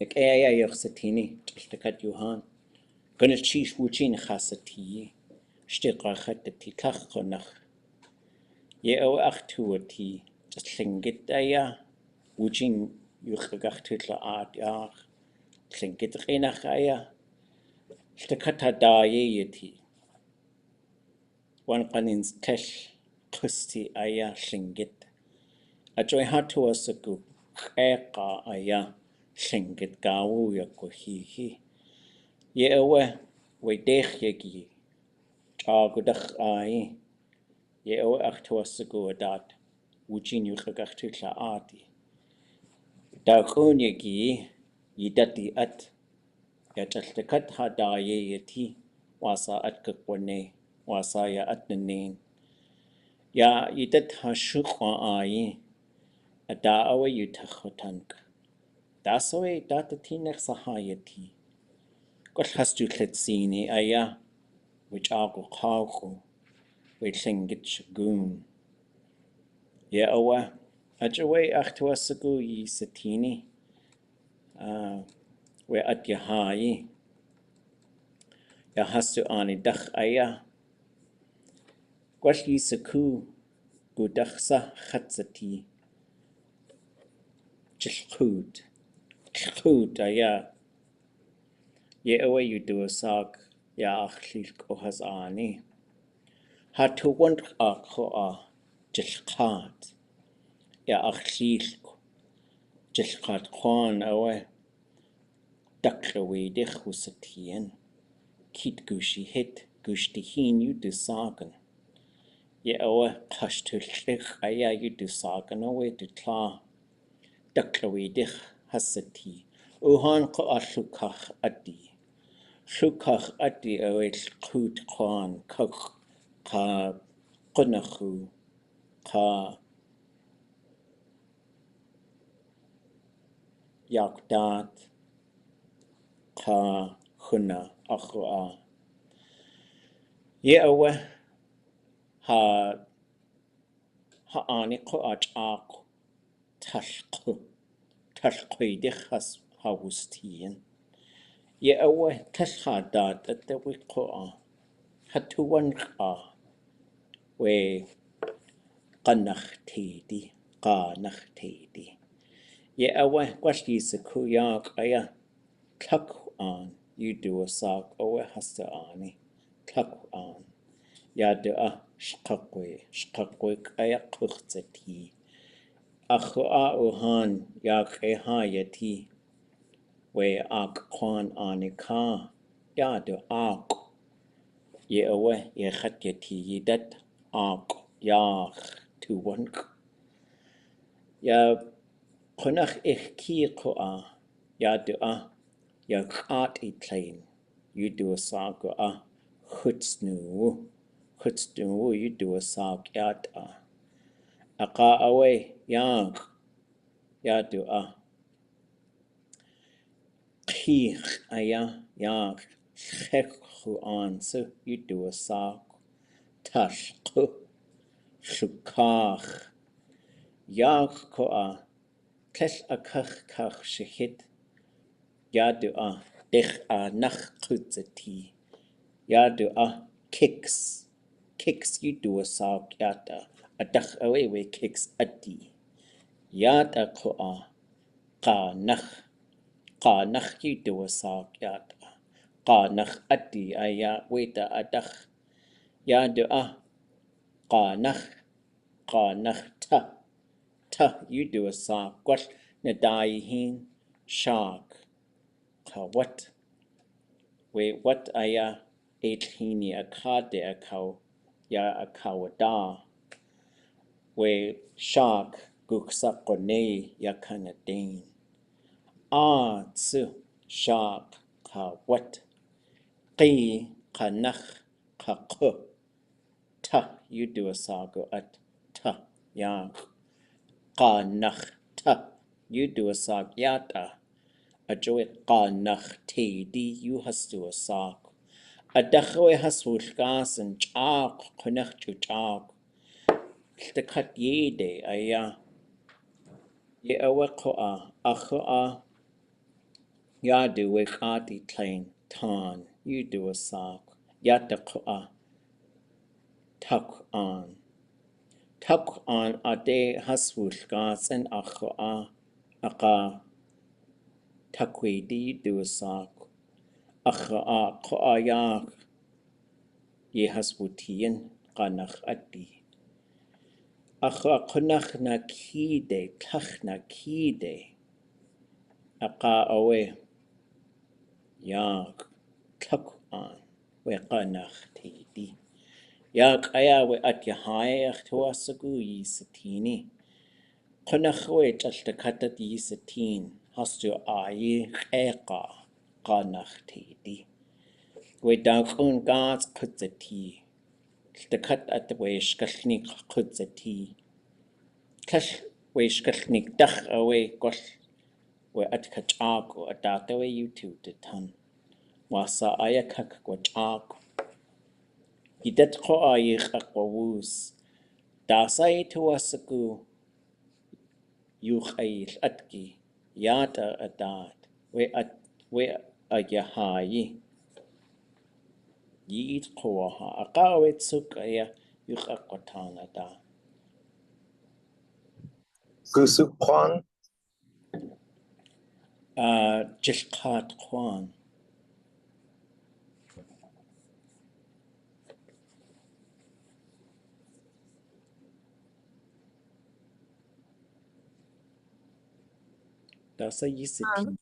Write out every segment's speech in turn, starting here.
Ik aya yoxatini tlakat Johan. Gunnet chief wuchin khasati. Stiqrachatati Tlákw.aan. Ye o achtuati tlingit aya wuchin Gantutl'u tlingit rinach aya. Stakata da yeti. Wan qanins tesh Christi aya tlingit. Ajoy hatu asaku qa aya tlingit gawu yakuhihi. Ye ewe we dech yegi agudach ai. Ye ewe achtu asaku adat wuchin Gantutl'u. Taalḳú yegi yidati at yataltakat ha da yeti wasa at kakwane wasa ya at nanin. Ya yidat ha shukwa ai ada awe yutachotank. Dasawe datatinach sahayati. Got hastu kletsini aya which agu Tlákw which lingit shagun. Ye awa ajawe achtu asagu yi satini we at Yáay ya hastu ani dach aya gwalli saku gudachsa khatsati Tlákw aya ye awe yudu sag ya achlilk ohas ani hatu want akhoa Tlákw ya achlilk Tlákw.aan awe Daklawe de husatien kit gushi hit gushtihin yudu sagan ye awe qashtulch aya yudu sagan awe du tla Daklawe de hasati uhan qa Lukaax adi Lukaax adi awe Tlákw.aan qa qunakhu qa yakdat qa khuna akhua ye awe ha ani qa aq Tlákw de has hawustien ye awe tladat at the qa hatuwan qa we qanach tedi ye awe kwashi sakuyak aya Tlákw.aan yudu asak awe hasta ani Tlákw.aan yada shqaqwe aya qurtsati akhua uhan yak hayati we ak kwan anika yada ak ye awe ye khatyati yidat ak yak tuwank ya qunach ki qa yada ya qat itlain yudu asak khutsnu yudu asak yada aqa awe yak yada qikh aya yak Tlákw.aan so yudu asak Taalḳú Lukaax yak qa tlel akach shahit yadu dech nach qutzati yadu kicks yudu asak yada adach awe kicks adi yada qa nach yudu asak yada qa nach adi aya weta adach yadu qa nach ta yudu asak gwal nadaihin shark qa what aya eitlhini akade akaw ya akawada we shark guksaqone yakanadain tsu shark qa what qi qanach qa ta yudu asago at ta ya qanach ta yudu asag yata ajoy qanach tedi yu hastu asak adakhwe haswulkas and chaq qunach chaq takat yede aya ye awe qa akha Yádi we Yádi tlain Tán you a sock. Tlákw.aan. Tlákw.aan a de haswul gasen a takwedi a sock. A yak ye haswutien ganach adi. A kunach na kide tlach na kide. A awe yak Tlákw.aan we ganach tidi. Yak aya we at Yáay tuasagu yisatini. Kunach we chaltakatat yisatin. Hastu ayi eka ganach tidi. We dankun gats kutzati. Takat at we shkalnik kutzati. Kash we shkalnik dach away gosh we at kachago adata we YouTube the ton. Wasa ayakak wachago. Idat ko ayik akwawus. Dasay tuwasagu yuchayil atki. Yada adat. We ayahayi. Yid koha. Akawit sukaya yuk akwatana da. Tlákw.aan. Tlákw.aan. Dasay yisitin.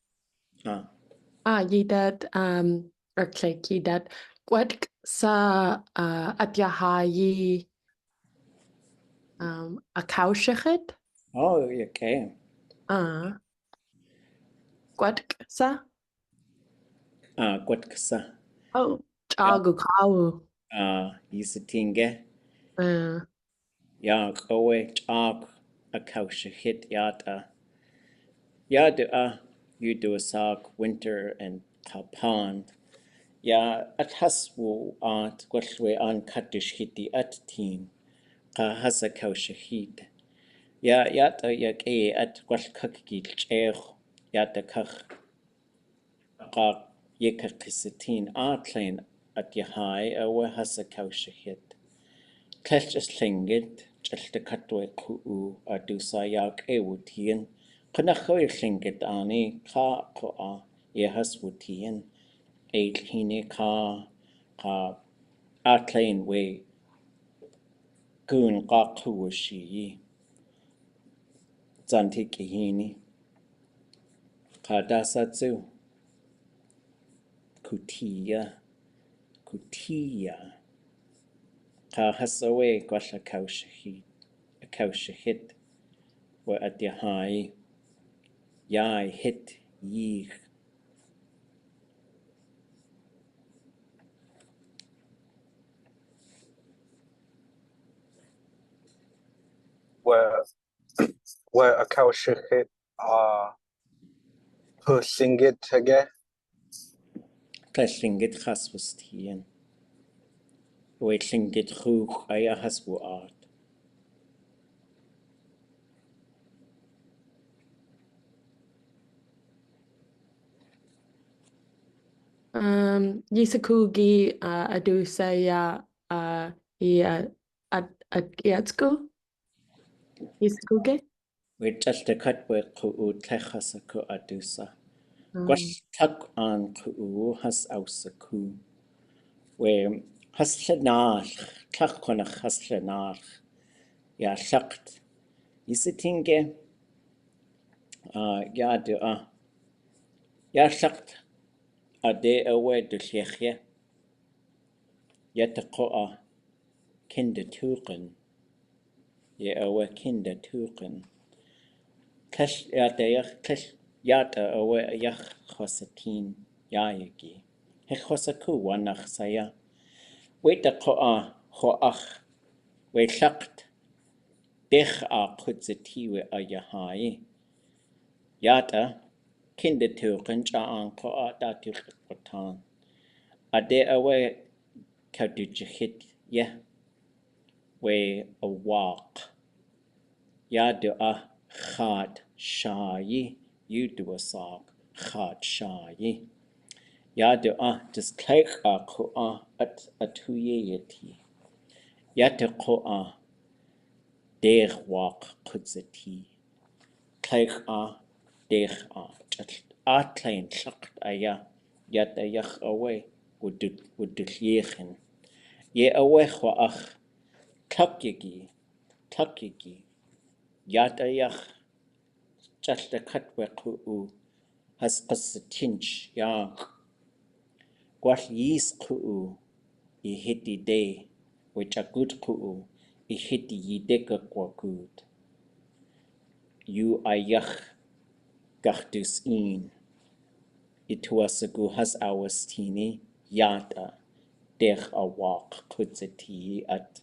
Yidad or click yidad. What sa at Yáay a cowshachit? Oh, okay. What sa? Gwat kasa. Oh, chagu kawu. Yisitinge. Ya kawe chag a kaushahit yada. Yada you do a sock winter and kapand. Ya at haswu at gwashwe an katish hiti at team. Ka hasa kaushahit. Ya yada yak at gwash kakil chech. Yada kach. Ka yekakisatin atlain at Yáay awe hasa kaushahit. Klesh is llingid, the Tlákw.u a dusa Yáay wutien. Kunachoy llingid ani Tlákw.aan yehas wutien. Hine ka atlain we gun qakuwashi. Zantiki hini. Ka dasatsu. Kutia. Ka hasawe gwasha kaushahit. Wa at Yáay Hít yich. Where a cowshahit pushingit again. Llingid chaswastien. We llingid chwch aya haswu art. Yisakugi adusa ya at Yatsku? Yisakuge? We chaltakat we kuu tlechasaku adusa. Gwash Tlákw.aan kuu has ausaku. We has llenach. Tlákw.aan has llenach. Ya llakt. Yisitinge. Yádi Ya llakt. Ade awe du llechie. Yatakoa. Kinder tuchen. Ye awe kinder tuchen. Kesh yata awe yach chosatin yayagi. He chosaku wanach saya. Weta koa hoach. We shakt. Dech kutzatiwe a Yáay. Yata kinder tuchen cha'an koa Tlákw.aan. Ade awe kadujichit ye. We a walk. Yada chat shayi you do a sock. Tlákw.aan. Yádi just Tlákw.aan at huyeti. Tlákw.aan deghwaq kutzati. Tlákw.aan degh'aan. Atlain tlaqt aya. Yat ayach away would yechen. Ye away ach takyagi. Yat ayach just a katweku has tinch yak. Gwall yis ku I hiti day, which a good ku I hiti yideka kwa good. You ayach gachtus in. It was a good has ours tini yata dech a walk kutzati at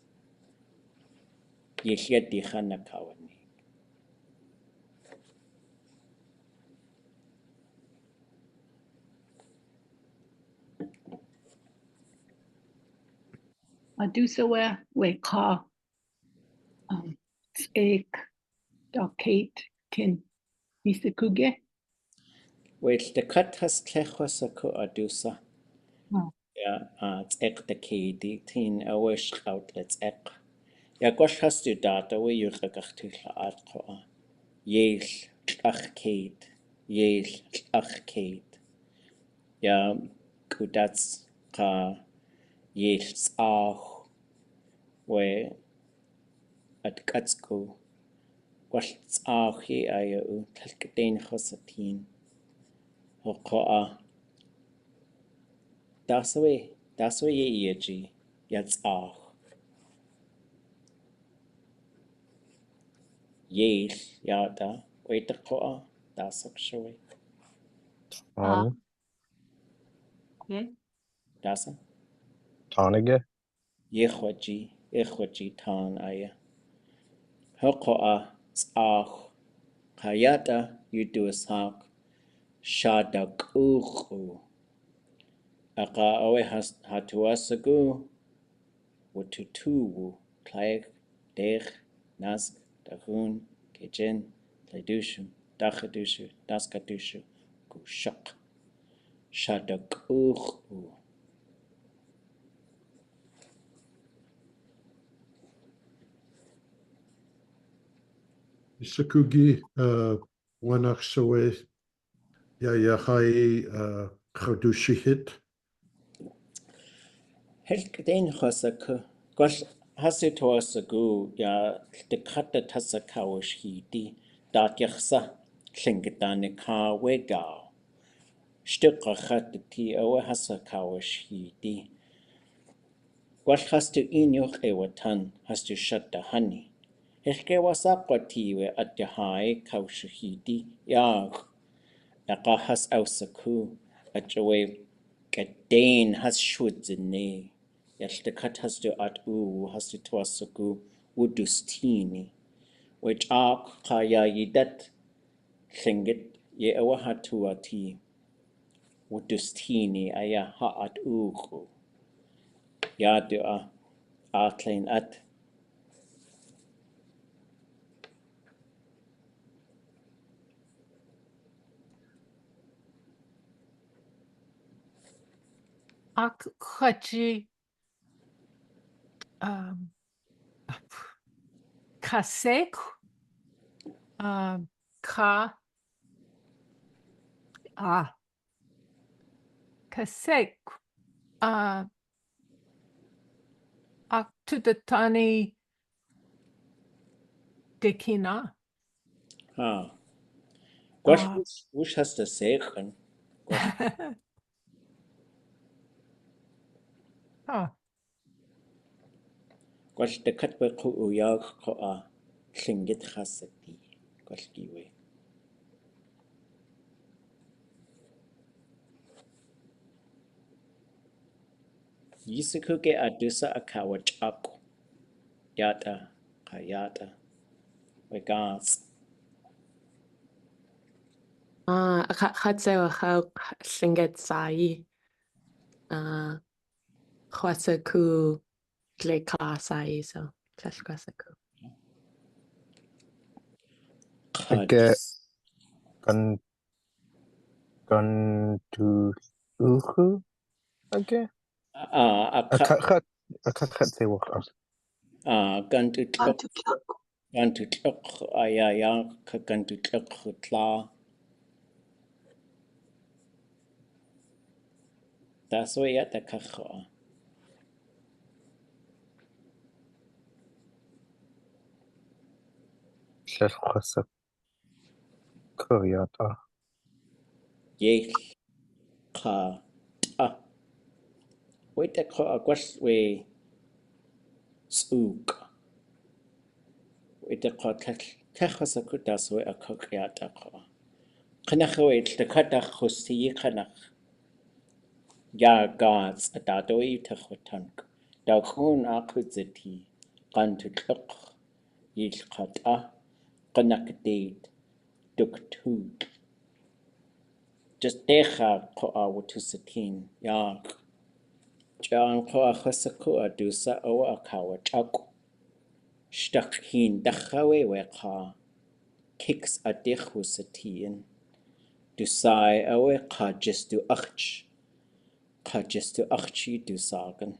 yesheti hanakawani. Adusawa we ka ek Kate kin Misikuge. Which the cut has tlechwasaku adusa. It's ek the kedi tin a wish out let's ek. Ja gosh has du data we you Tlákw.aan. Yáay Hít. Ja kudats ka Tlákw we at Tlákw. Gwall Tlákw aya Tlákw.aan chosatin. Hoqa that's way ye eji ya Tlákw. Yáay yada wait the Tlákw.aan that's actually Okay. that's Tánige. Ichwaji tan aya. Hoqa Tlákw. Kayata you do a sak Tlákw.aan. Aka awe hatuasagu watutuwu Tlákw dech nask dachun kejen tledushu dachadushu daskadushu kushak Tlákw.aan. Isakugi wanach soe Yáay Hít. Helkden hosaku gosh hasituasagu ya the kata tasakawish hiti dat yachsa klingitane ka wegao. Stukka ti awe hasakawish hiti. Gwall has to inyuch ewatan has to shut the honey. Helke wasakwatiwe at Yáay kaushahidi yag. Aka has ausaku at away Gadane has shudzene. Yet the cut has to at has to twasaku wudustini. Which ark kaya yidat klingit ye awahatuati. Wudustini aya ha at ugu. Yádi atlain at Ak Hachi Kasek Ka Kasek Ak Tutatani Dekina. ha. Gwash wush has to say Gwash the cut be ku uyag ko klingit hasati. Gwash giwe. Yisukuge adusa akawach ako. Yata kayata. Wegas. Chatsewa chawk llinget sai. Chwasaku gle sai, so clash chwasaku. Age Gantutl'u again? Akakhat say what? Gantutl'u. Gantutl'u ayaya Gantutl'u Tlákw. That's way at the Tlákw.aan. Tlákw Yáda. Yáay Hít. Wait the quest way spook. Wait the Tlákw that's way a cook yata. Kanachawait the Katachusti Kanach. Ya gods a dadoi Tlákw.aan. Taalḳún akudziti. Gantutl'u Yáy Hít. Duktud. Just decha wutusatin yak. Jan chosaku adusa o akawa chak. Stakhin dachawe weka. Kicks a dechusatin. Dusai awe kajistu achch. Kajistu achchi dusagan.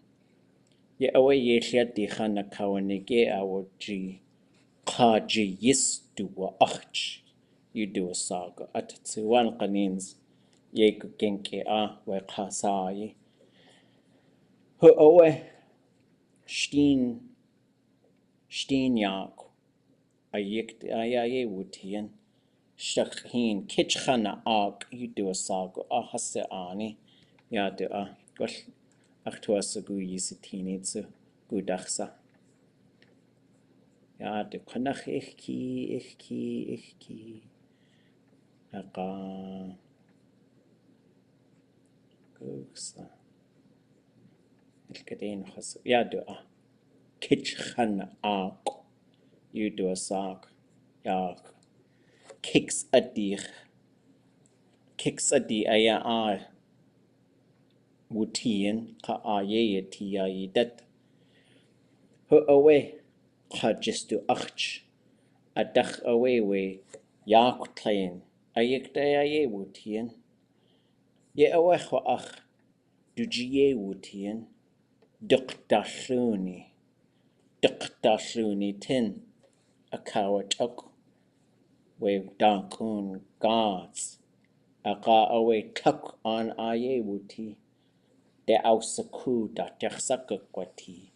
Ye awe yeshia dicha na kawanige awoji. Kaji yistu wa achch. You do a saga at Tsuwan Kanins. Yeku genke we kasai. Hu owe steen yak. A yikt ayaye wutien. Shakhin kitchana ak you do a saga hase ani. Ya do gosh achtuasagu yisitinitsu gudachsa. Ja, de konach ich Aga Gugsa. Ilkadeen has ja do kitchen you do a sock. Ja kicks a di aya wutien ka ye ti dat. Hu away ka just do achch. A dach away we yak klein. Ayek da ye wutien. Ye away ach du ye wutien. Dukt'l'uni tin a kawachuk we dankun gods a ga away Tlákw.aan aye wuti de ausaku da tersakakwati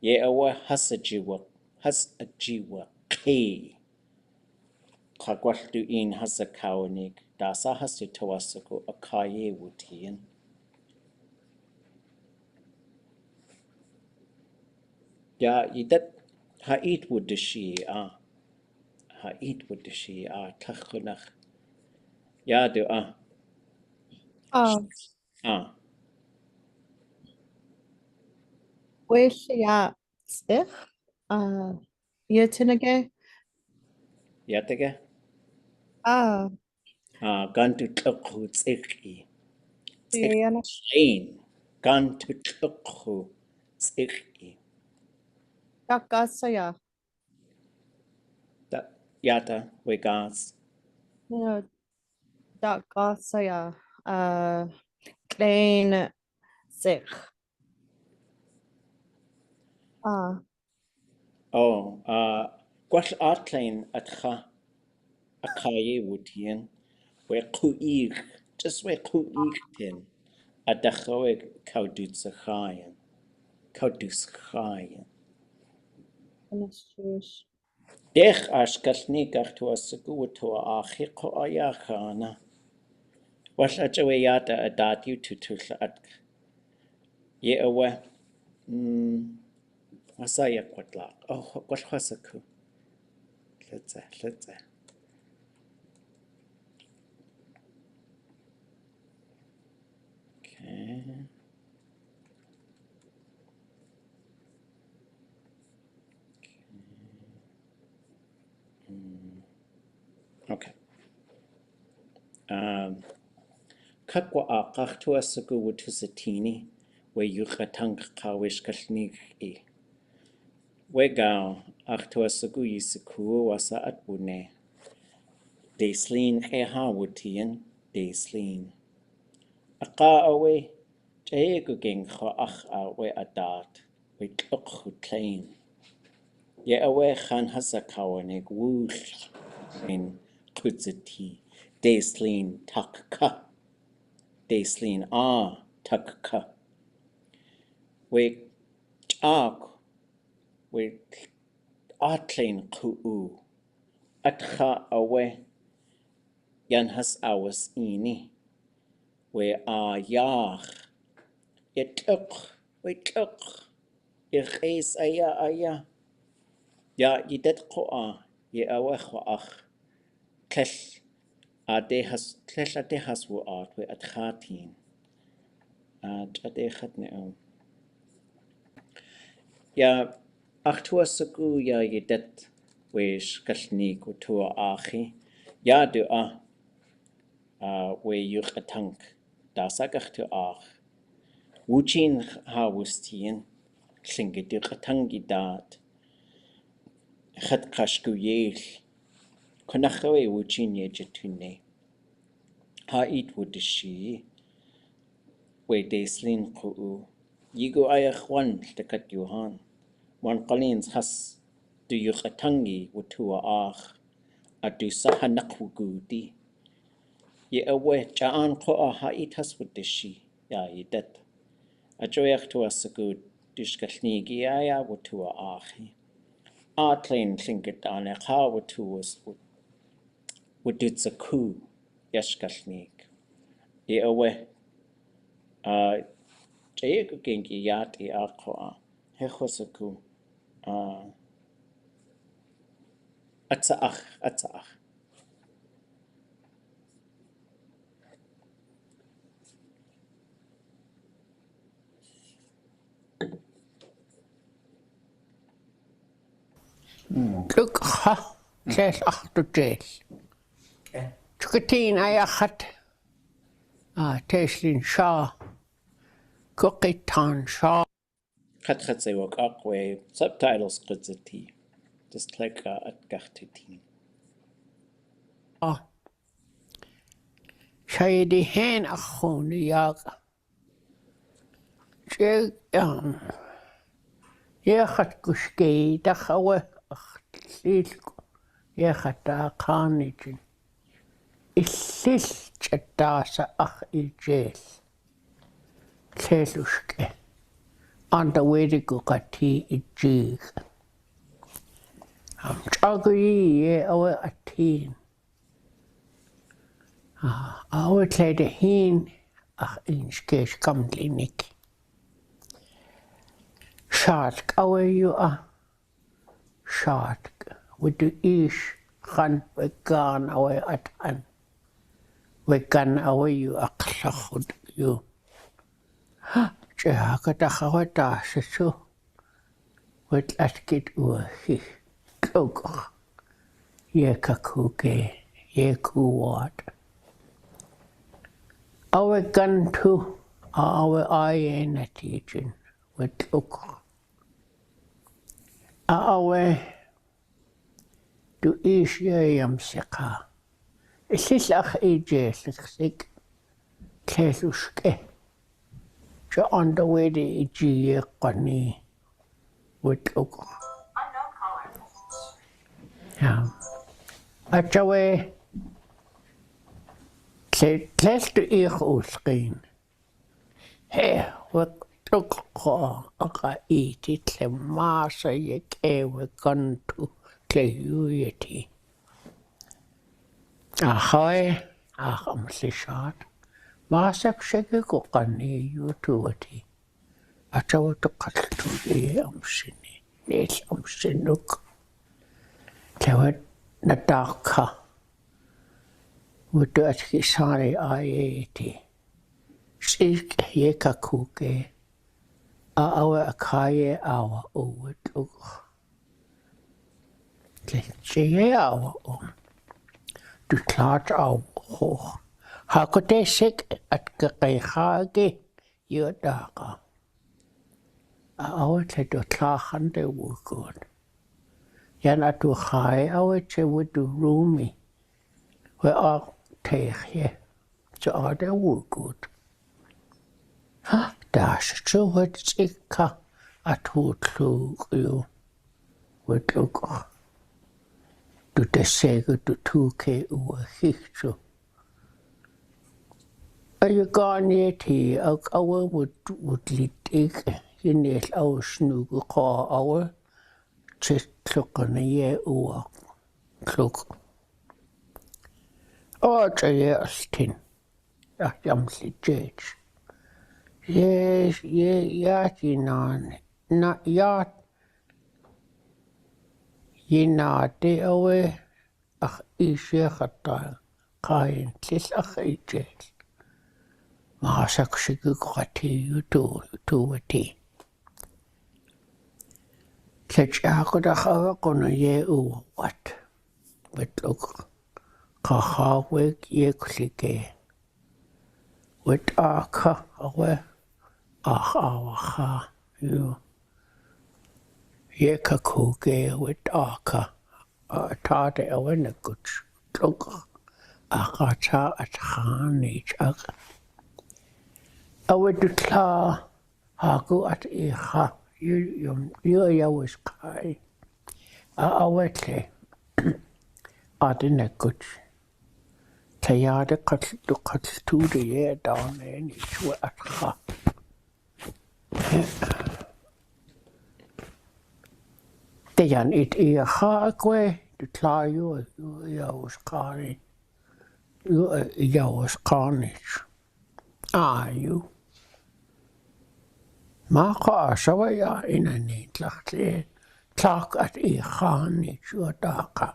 ye awa hasajiwa ke Gantutl'u hasakawanik da sa hasu tawasaku a kaye wutien. Ja, idat ha'it wudishi ha'it wudishi Tlákw.nach. Ja, do Well, yeah, stich. Yetinage. Yatige. Gantutl'u tsiki. Yana. Tsik'in. Gantutl'u tsiki. Dakasaya. Yata we gas. Dakasaya. Klein sich. Gwall atlein atcha a kaye wutien. We ku'ig. Just we ku'ig tin. A dachowe kaudutsachayan. Kaudutsachayan. Dech ashkalnik achtuasagu to achiko ayachana. Was achawe yata adat you tutul at ye awe. Wasaya kwatlak. Oh, what wasaku. Let's Okay. Okay. Kakwa achtuasagu wutusatini. We yuchatang kawish kalnik e. Wegao achtuasagu yisiku wasa atbune. De slin eha wutien. Deislin. Aqa away, Jayaguging Hoach away adat, with Tlákw Tláin. Ye away Khan Hasakawanig woosh in Kutzati, Deislin Takka, Deislin Takka. We Tlákw, we Atlain Ku'u, Atcha away, Yan has awas ini, we Yáach, ye Tlákw, ye Chais aya. Ya Tlákw.aan, ye away Hoach, Tlesh adehas wo art we atchatin, adechat Ya achtua sagu ya yedet wesh kalni kutua achi, ya du we yuch atank, da sagach tu ach. Wuchin hawustien, klinge du atangi dat, chat kashku yech, konachawe wuchin yejetune. Ha it wudishi, we Deislin Ku'u, yigo ayach wan tekat yuhan. Wan qalins has du yuchatangi wutua ach, adu sahanakugudi. Ye awe ja'an ko'a ha'it has wudishi, ya yidet. Ajoyach tua sagud dishkalnigi aya wutua achi. Atlain klinget anekha wutuas wudutsaku yashkalnig. Ye awe Jayaguging Yádi Tlákw.aan, Hechosaku. Atsaach. Lukaax, Tlaal Achtutel. Tkutin ayachat. Teislin Shaw. Kukitan Shaw. Khatsewak akwe, subtitles kutzati. Just like at gachtutin. Shaydi hen achon yaga. Yachat kushkei dachawe achtilku. Yachat akanijin. Illis chatasa ach ijel. Tlelushke. Anda wedi kukati ijig. Chagui ye awe atin. Awe tlede hin ach inskesh kamlinik. Shark awe you shark. With the ish khan vegan awe atan. Vegan awe you aklachud you. Chehakatakhawata sisu. With askit uhi. Kogach. Yekakuke. Yekuwat. Awe Gantutl'u. Awe aye natijin. With Lukaax. Awe du ish yam sika. Isis ach ije siksik. Tlelushke. Ja on the way to ije qani. With Lukaax. Ja. Achawe. Tlestu ich uskin. Hey, what Tlákw.aan aka iti tle masa yek ewe Gantutl'u tle yuyeti. Ahoy, amsishat. Masap sheke kukani yutuwati. Achawa tukaltu ye amsini. Nes amsinuk. Tewet nadaka. Wutu atki sari ayeti. Sik yekakuke. Awe akaye awa uwet Lukaax. Tleche awa Du klaart awa hoog. Hakote sik at kakayhage yodaka. Awe tle do tlachande wukod. Yan atu khai awe che wudu rumi. We teeg je. er det ugodt. Der er så højt ikke at Tlákw Wordlview. Du det sækker du tuke uge hikso. Og jeg går ned til og over lidt ikke. Jeg næst afsnukke går over til klokkerne jeg over klok. Og så jeg også til. Jeg jamsligt jæt. Yádi Yádi over ach ishe khatar kain tis ach ijel ma sakshigu krati to wati kachaqda khawquna ye wat betluk khawek ye klike wet akha awe awa you ye kakuge wet aka tade awena gut tluk akata atkhani chak awe dutla haku at ikha you was kai awete adina gut tayade qatlu de ye down in ichwa atkha det er et hakwe du klarer jo Yáy jo Maka så var jeg en Tlákw at jo daka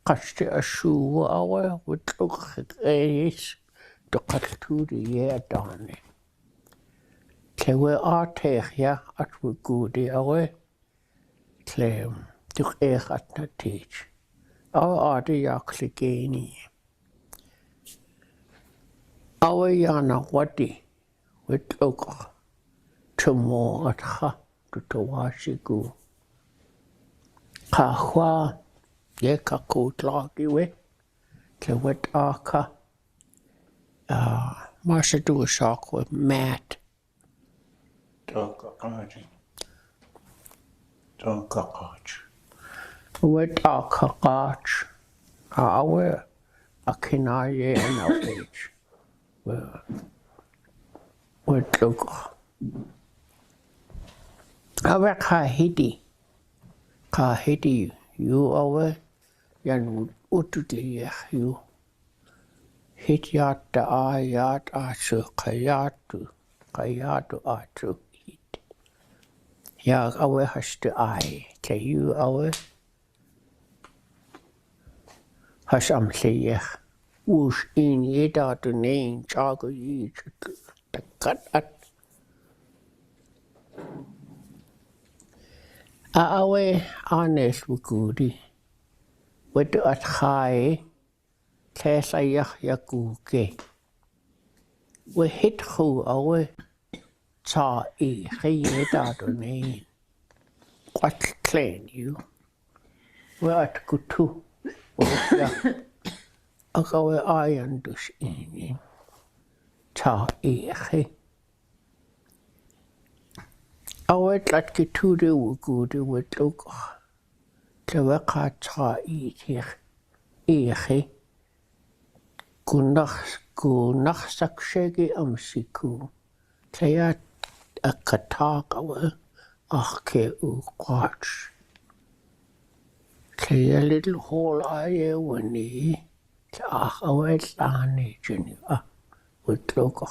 kaste ashu awe Wordlview du qatlu de ye down Tlákw ja at we gode awe Tlákw du at na teach awe det jeg kligeni awe yana wadi Wordlview tumo at ha du tawashigu kahwa ye kakutlagi Tlákw aka Marsha do a shock with Matt. With our cockatch, our a kinaye and our age. Wordlview. Our kahidi, you our yan ututli you. Hit yat asu kayatu atu hit. Ya awe hastu te you awe hasam seyeh wush in yeda tu nein chago yi takat at awe anes wukudi wedu at khai Tlákw yakuke we hit khu awe ta khayeda do ne quat clean you we at kutu ya akawe ayan dus in ta khay awe lat kutu de wukude Wordlview Tlákw ta khay Kunach sakshegi amsiku. Tlákw akatakawe achke uqach. Tlákw little hole aye wani. Awe tlani jini Wordlview.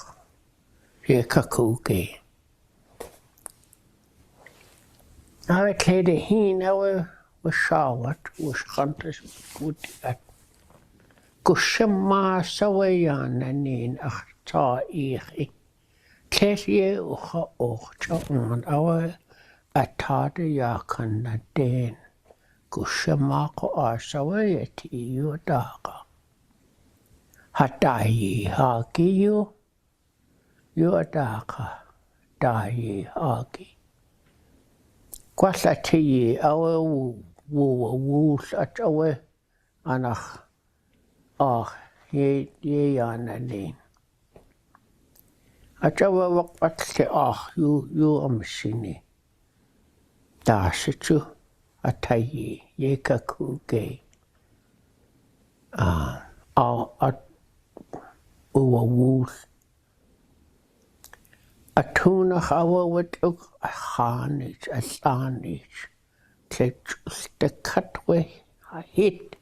Ye kakuge. Awe tlede hin awe washawat washkantas kudiat. Kushama sawayana nin ta Tlákw ucha Tlákw.aan awe atade yakan na den. Kushama ko sawayati yu daka. Hatayi haki yu daka. Dayi haki. Kwasati awe wus at awe anach Yáanani. Achawa wakpatle you amsini. Dashichu atayi yekakuge. At uwa Atuna hawa wit ook hanich asanich. Tlet the cutway a hit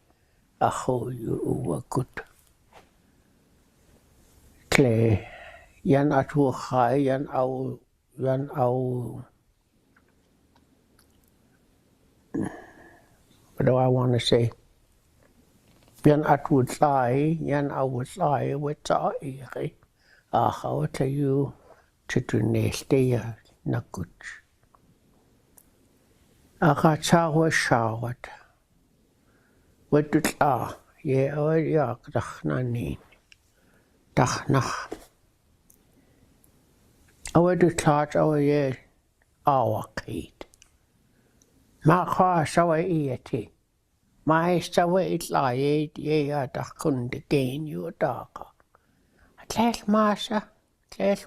a ho you uwa good. Clay yan atu high yan au what do I want to say? Yan atu thai yan au thai with thai how to you to do nestia nakuch. Akachawa shawat. What do yeah dachnani. Dachnach. Our do charge our ye our kate. Makha sawa eati. My sawa it lie ye dachkund again you darker. Tlash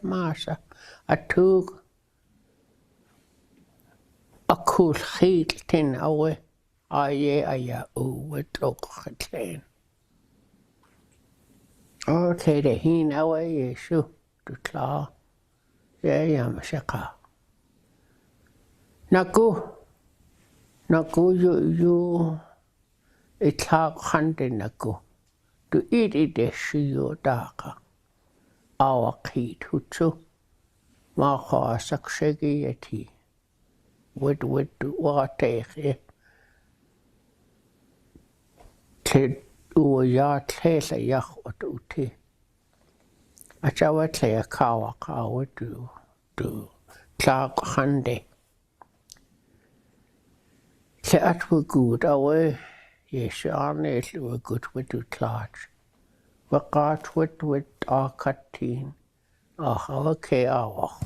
Masha, a took a cool heat tin away. Aye, with Lukaax clean. Okay, the hin away, Yeshu, to Tlákw. Yeah, Mashaka. Naku, you, it's Tlákw hunting Naku. To eat it, you darker. Our key to two. Maha succeeded with water here. Ted ya tesa yahwat uti. A chawate a kawa do Tlákw hande. Te atwa good away. Yes, arnes were good with the Tlákw. Waqat with our cutting. Okay,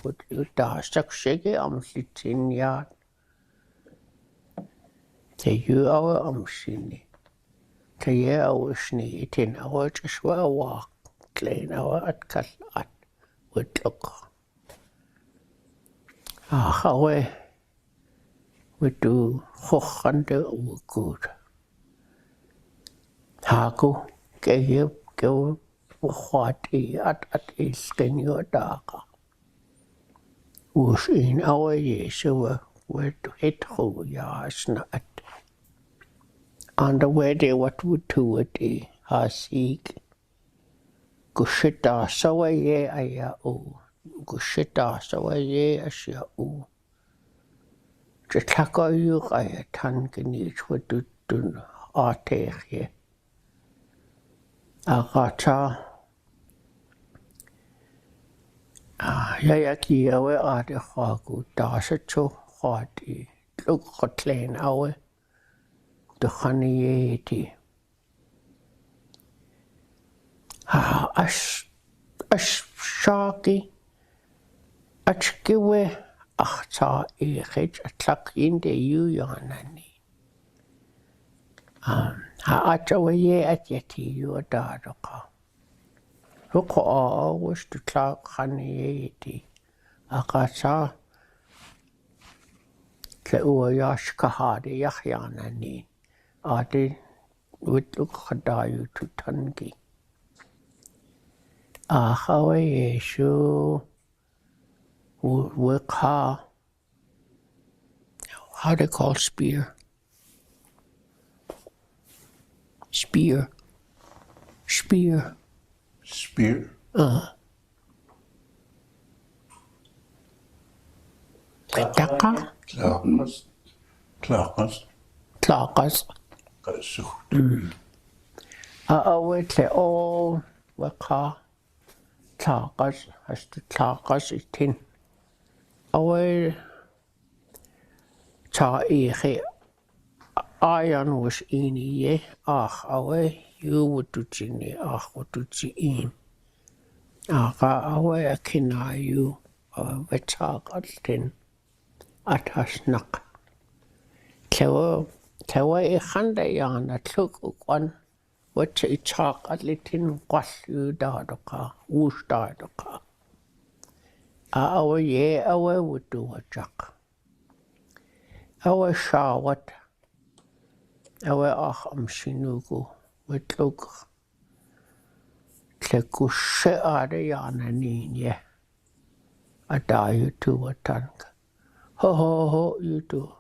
with you succeeded sitting yard. Te you our Te ye our sneaking our just well walk. Clean our at cut with look. How we do hochande good. Haku, go. What at is can you darker? Was in our years were to hit who yas not. On the way they what would do it has seek. Gushita so ye aya o. Gushita so ye asya o. The Tlákw you I tan can each would do arte here. Agata. Yáy awe ade khagu dashacho khati Lukaax awe the khanieti ash shaki achkiwe achta khich Tlákw de you yanani achawe ye atyeti you dadaka Lukaax was to Tlákw khanieti akasa ke uyash kahade yahyanani ade with Lukaax to tangi ahawe Yeshu work how they call spear Taka Tlákw. Away all waka Tlákw has to Tlákw itin. Away ta iron was in ye away you would do chini would do in. Away a kina you with Tlákw at hasnak. Tawa handa yana Tlákw one What a talk at little quasu dadoka, woosh dadoka. Our ye away would do a jack. Our shawat, our acham shinugu, with look. Tlekushe Ariana Nina. A die you to a tank. Ho ho ho, you do.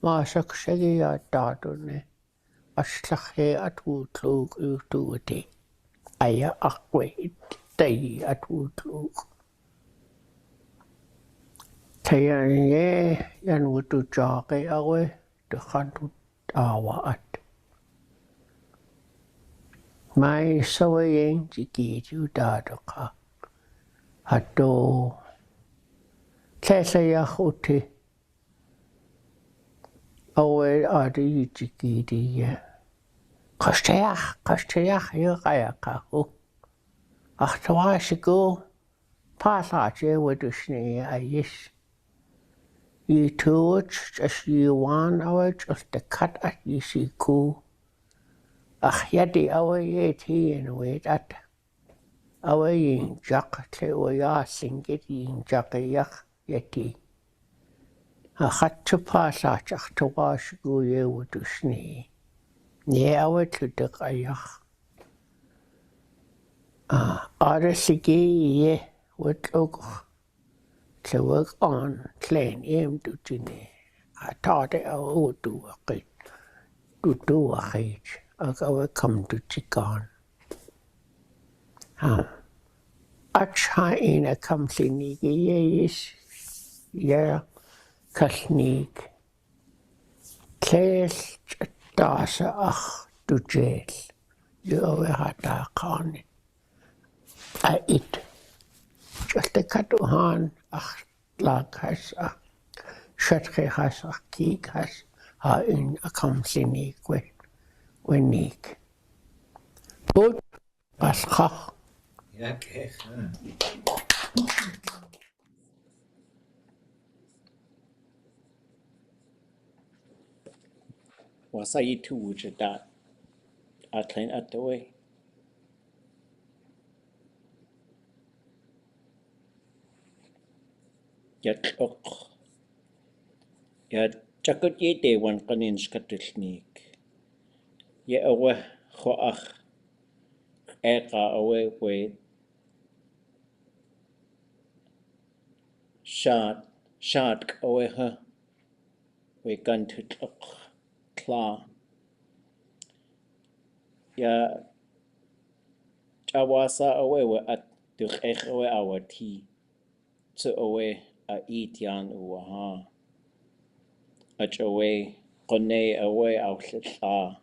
Masak shaggy at Dardone. A slache at Woodlook, you do a day. Aya aquate day at Woodlook. Tayan ye, yan would do joggy away the Gantutl'u at. My so young to get you dadoka. Hado. Tlákw yahuti. Away adi jigidi. Kostayach, you kayakahu. Achtawashigo. Pasaje with the snee ayis. You two just you one hour just the cut at you see cool. Yádi away tea and wait at. Away in jack till we are singing in jackayach yeti. A hat to pass at to wash go ye with the snee. Ye away to the kayach. Other sigi ye with look to work on clean aim to tine. I thought I would do a kid. To do a cage. I will come to chicken. Acha in a company yes, yeah, Kasnik. Kes dasa ach to jail. You had a con. I eat. Just a Tlákw.aan ach Lukaax Shatke has a key has in a company when Nick. But as ha. Was I too much at that? I clean at the way. Yet, yet, Jacket ye day one canin Gantutl'u. Ye away, hoach, eka away with shot away her. We Gantutl'u. Tlákw. Ya Jawasa away we at the away our tea. To away a eat yan uaha. Ach away, Kone away out Tlákw.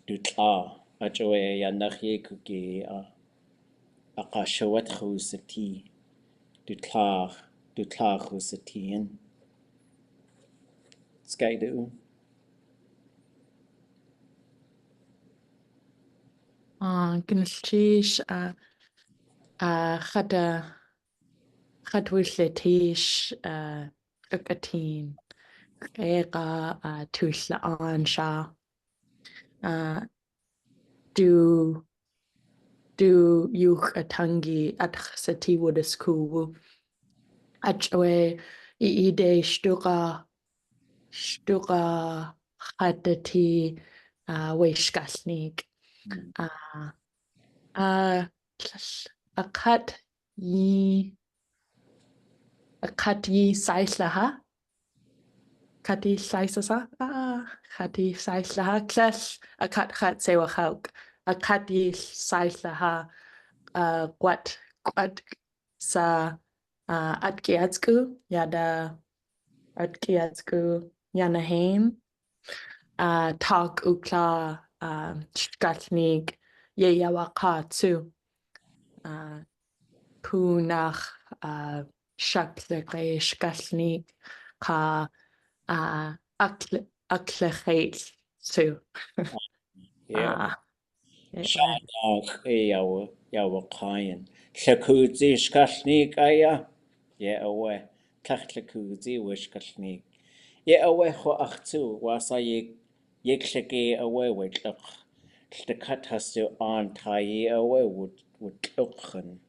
Tlákw. Ach away yanachye kuki a kashawat khusati. Tlákw satian. Skaidu. Gynullish chadwylletish ygatin ega Tlákw.aan sha do yuch atangi at sati wodisku achwe ide shtuga chadati weishgasnig a cut yi saislaha Kati saisasa Kati saislaha clash a cut sewa hauk a Kati saislaha quat sa atkiatsku yada atkiatsku yanahain Taalḳú Skalnig Yeyawakatsu Punach Shaklege Skalnig Ka Aklechate Su. Yeah. Shadach yawa kayan. Tlákw Skalnig aya. Yeah away. Tlákw wishkalnig. Yeah away ho achtu was I Yekshake away with the cut has to on tie away would luchen.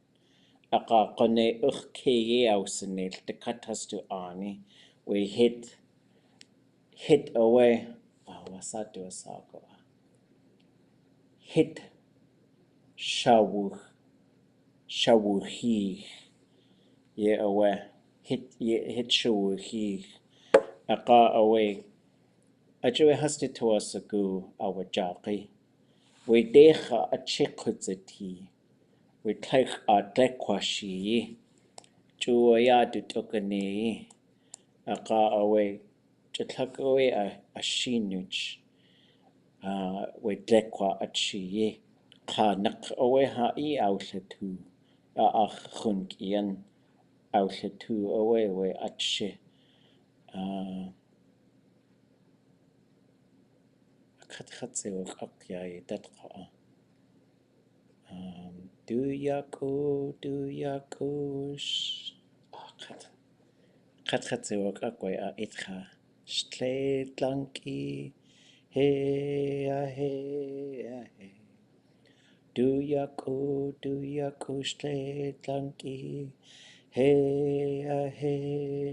Aka kone ke ausenil, the cut has to ani. We hit away. Oh, what's that do a sago? Hit shawuhi. Ye away. Hit shawuhi. Aka away. Ajwe has to us a goo our jaki. We decha a chickuzati. We take a dekwashi. Yádi tukane. Aka away. Just away a shinuch. We dekwa a chi. Ka nak away ha outletu. A chunkian outletu away at she. Katse ook Yáay Hít. Do yakush. Katse ook itcha. Tlákw.aan. Hey. Do yakush Tlákw.aan. Hey. Yáay Hít.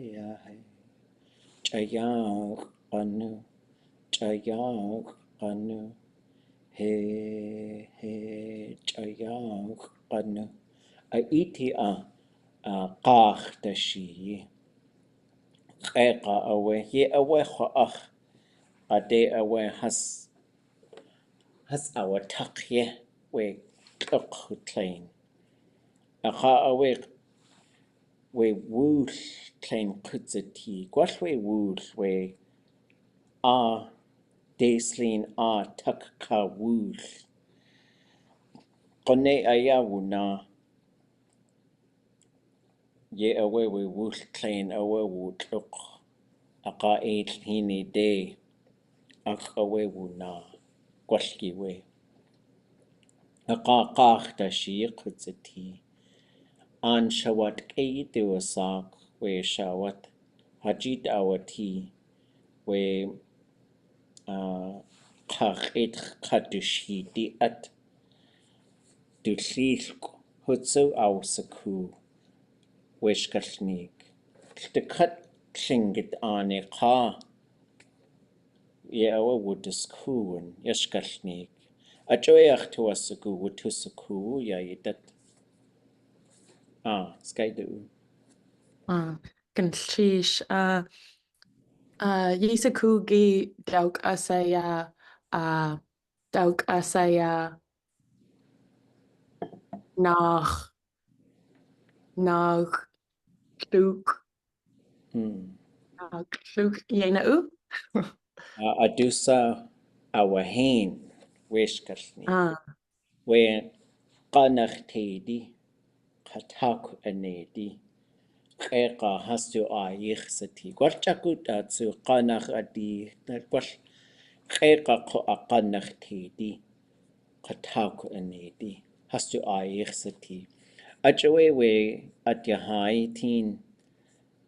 Hey, Yáy Hít. Qach da shi. Qeqa away. Ye away khoach. Ade away has our taqye. We klein. Aqa away. We wool klein kutzati. Gwash we wool. We Deslin tak ka wool. Kone ayawuna. Ye away we wool klein away wood look. Aka hini day. Away wuna. Gwashki we. Aka qach da shi kutzati. An shawat do a sak. We shawat. Hajit awati. We qach kadushi di at. Tlákw. Hutsu ausaku. Wishkashnik. The cut klingit ane ka. Awa wudiskuun. Yashkashnik. Ajoyach to asaku wutusaku. Yáay Hít. Skaidu. Gantutl'u. Yisaku gi Tlákw.aan. Tlákw.aan. Nach Lukaax. Yáy. Adusa awahin. Wishkashnik. We qanach tedi. Tlákw.aan. Qeqa hastu yichsati. Gwalchakut atsu qanach adi. Qeqa ko qanach tedi. Tlákw.aan. Hastu yichsati. Ajowe we at Yáay Hít.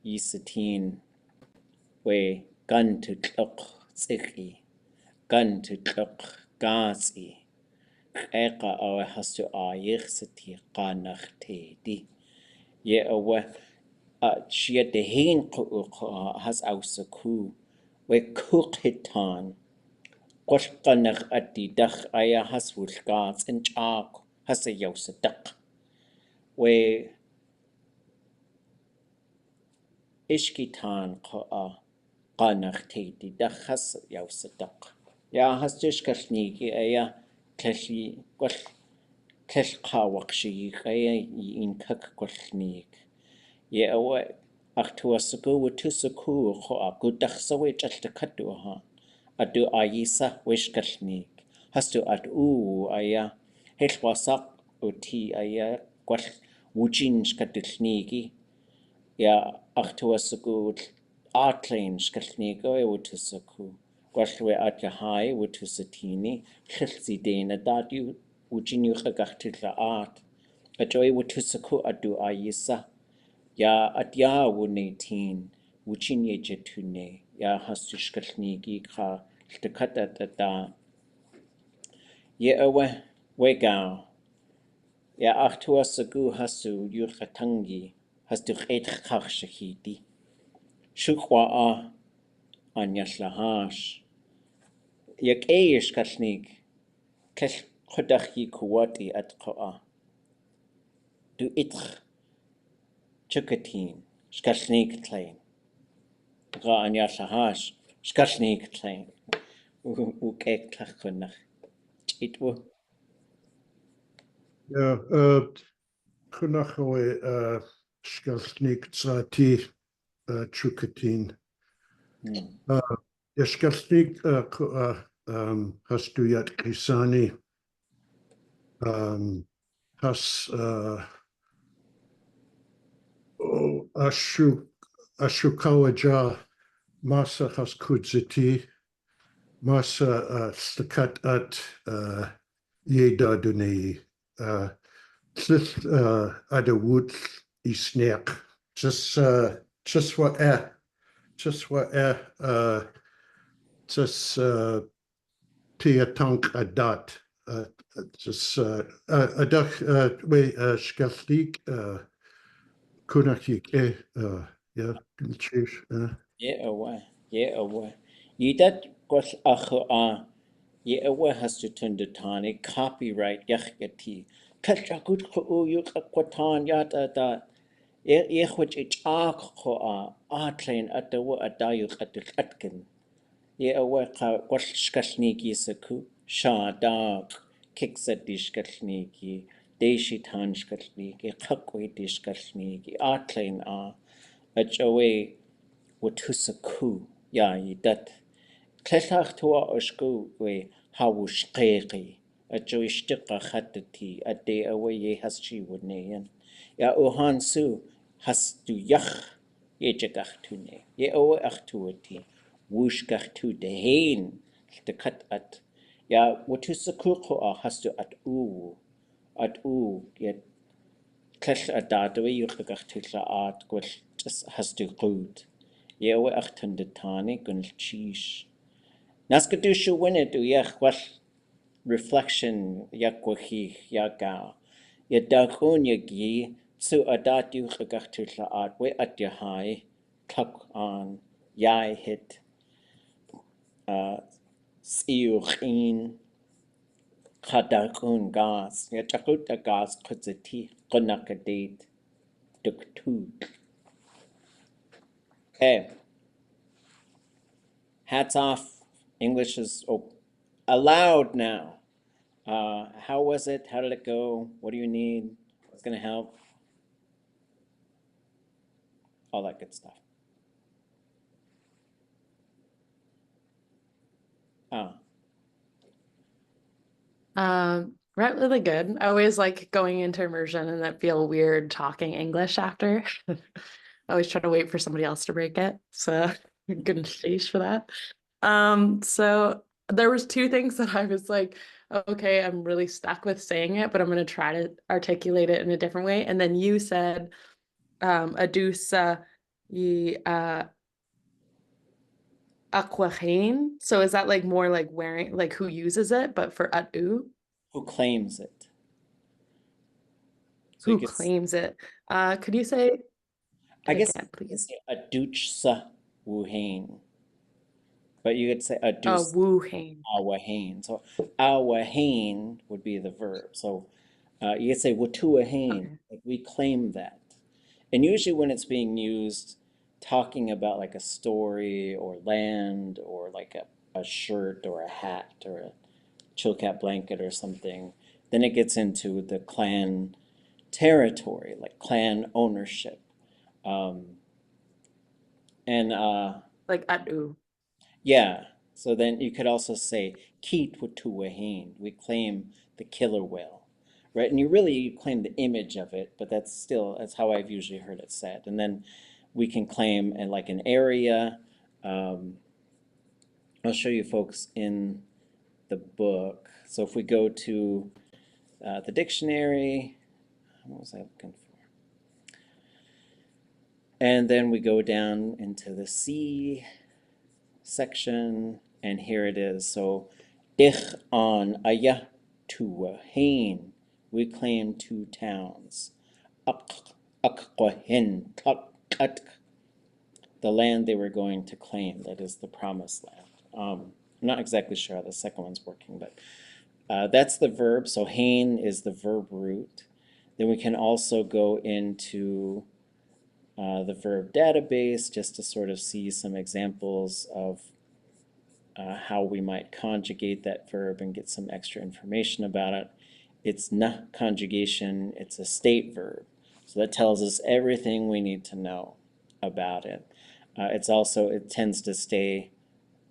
Yisatin. We Gantutl'u tsiki. Gantutl'u gazi. Qeqa awa hastu yichsati qanach tedi. Ye awa shia de heen has ausaku. We kukhitan. Qanach adi dach aya has wulgaz and chak has a yausadak. We ishkitan qanach tedi dach has yausadak. Ya has dishkashniki aya kleshi klesh qawakshi aya in kak kwashnik. Ye awa achtuasaku wutusaku gudach sawe chaltakatu adu ayisa wishkashnik. Hastu aya helwasak uti aya kwash wujin shkatilniki. Ya achtuasaku atlain shkashniko wutusaku. Gwashwe Yáay wutusatini. Khilsidena dadu wujin yuchagachtila Ajoy wutusaku adu ayisa. Ya wunetin. Wujin yejetune. Ya hastu shkashniki ka Htakatatata. Yeawe wegao. Ya achtua sagu hasu yukatangi hastu etkach shahidi. Shukwa an yaslahash. Yak eish kashnig. Kesh khodachi kuwati at koa. Du itch chukatin. Skashnig klein. Ga an yaslahash. Skashnig klein. Ukek klachkunach. Chitwo. Ja, Kunachoe Skalsnik Tsati Chukatin. Ja, Skalsnik hast du Yat Kisani. Has Ashukawaja Masa has Kudziti. Masa Stakat at Yeda Duni. Slith ada wood isneak. Just what just tia tank adat. Just adak we skaflik kunakik yeah chief. Yeah, Yidat gos acho Yeawe has to turn the tani copyright yachgati. Gantutl'u yuqakwatan yata da. Yechwich ich akho atlain atawa adayuk atkin. Yeawe gos skasniki saku. Sha dag kiksa dishkasniki. Deshitan skasniki. Kakwe dishkasniki. Atlain achawe watusaku. Yáay Hít. Tlákw.aan osku we hawushqeqi. Ajoishtiqa khatati ade awe ye haschi wudneyan. Ya ohan su hastu yach yejagachtune. Ye awe achtuati. Wushgachtu dehain. Kat at. Ya watusakuqa hastu at u. At u yet Tlash adadawe yuqagachtutla'at gwell hastu qud. Yeawe achtundatani gunl chish. Naskadushu winnet yach wal reflection yakwahi yagao. Yadakun yagi tsu adat yuqagachtutla'at we at Yáay Tlákw.aan Yáay Hít Siuchin Khadakun gas Yachakuta gas kutzati Qunakadate Duktu. Okay. Hats off. English is allowed now. How was it? How did it go? What do you need? What's going to help? All that good stuff. Right, really good. I always like going into immersion and then feel weird talking English after. I always try to wait for somebody else to break it. So good stage for that. So there was two things that I was like, okay, I'm really stuck with saying it, but I'm going to try to articulate it in a different way. And then you said, adusa yi aquachain. So is that like more like wearing, like who uses it, but for atu? Who claims it? So Who claims it? Could you say I guess again, please? aduchsa wuhain. But you could say adus Wuhain. awahain. So awahain would be the verb. So you could say watuahain. Okay. Like we claim that. And usually when it's being used, talking about like a story or land or like a shirt or a hat or a chilcat blanket or something, then it gets into the clan territory, like clan ownership. Like atu. Yeah. So then you could also say Keet watuahain. We claim the killer whale, right? And you claim the image of it, but that's how I've usually heard it said. And then we can claim like an area. I'll show you folks in the book. So if we go to the dictionary, what was I looking for? And then we go down into the C section. And here it is. So, Tlákw.aan ayah to hain. We claim 2 towns. Akqahin, the land they were going to claim, that is the promised land. I'm not exactly sure how the second one's working, but that's the verb. So hain is the verb root. Then we can also go into the verb database just to sort of see some examples of how we might conjugate that verb and get some extra information about it. It's na conjugation, it's a state verb. So that tells us everything we need to know about it. It tends to stay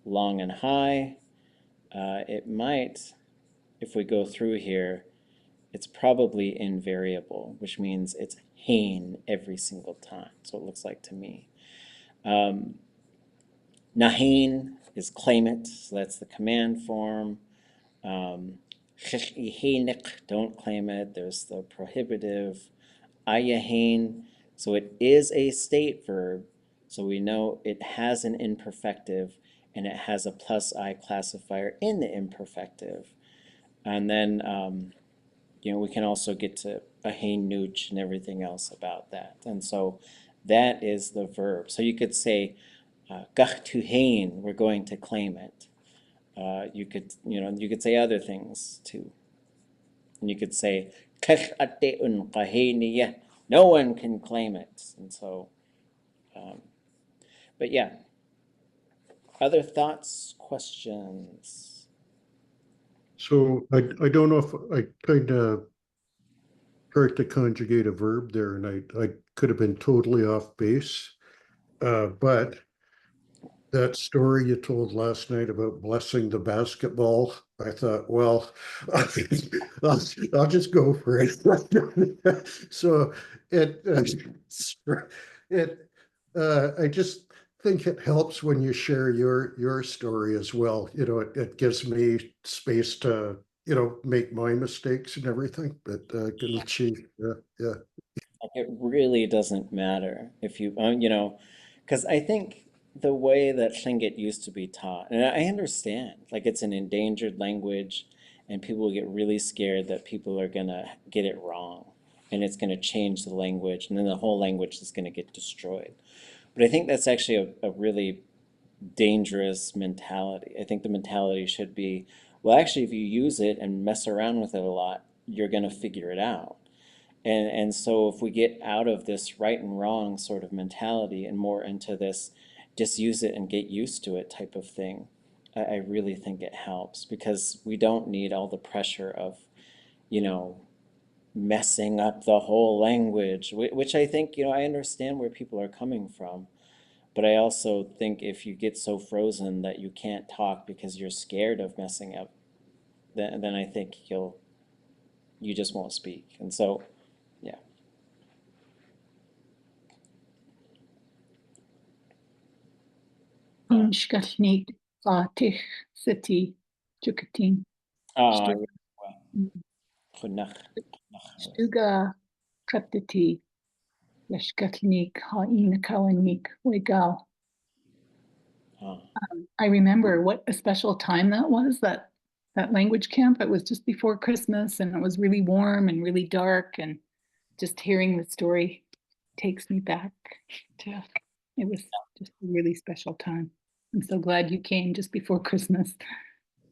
long and high. It might, if we go through here, it's probably invariable, which means it's hain every single time. So it looks like to me. Nahain is claim it, so that's the command form. Don't claim it, there's the prohibitive. Ayahain, so it is a state verb, so we know it has an imperfective and it has a plus I classifier in the imperfective. And then, we can also get to ahain nooch and everything else about that. And so that is the verb. So you could say, gach to hain, we're going to claim it. You could say other things too. And you could say, no one can claim it. And so, but yeah. Other thoughts, questions? So I don't know if I kind of tried to conjugate a verb there, and I could have been totally off base. But that story you told last night about blessing the basketball, I thought, well, I'll just go for it. So I just think it helps when you share your story as well. It gives me space to make my mistakes and everything. But yeah. It really doesn't matter if you, because I think the way that Tlingit used to be taught, and I understand, like it's an endangered language, and people get really scared that people are gonna get it wrong, and it's gonna change the language, and then the whole language is gonna get destroyed. But I think that's actually a really dangerous mentality. I think the mentality should be, well, actually, if you use it and mess around with it a lot, you're gonna figure it out. And so if we get out of this right and wrong sort of mentality and more into this just use it and get used to it type of thing, I really think it helps, because we don't need all the pressure of, messing up the whole language, which I think, I understand where people are coming from. But I also think if you get so frozen that you can't talk because you're scared of messing up, then I think you just won't speak. And so, yeah. Shkashnik Fatih City Jukatin Ah, Chunach. Stuga Kreptiti Yashkatnik Hain Kawanik Wegal. I remember what a special time that was, that language camp. It was just before Christmas and it was really warm and really dark, and just hearing the story takes me back to, it was just a really special time. I'm so glad you came just before Christmas.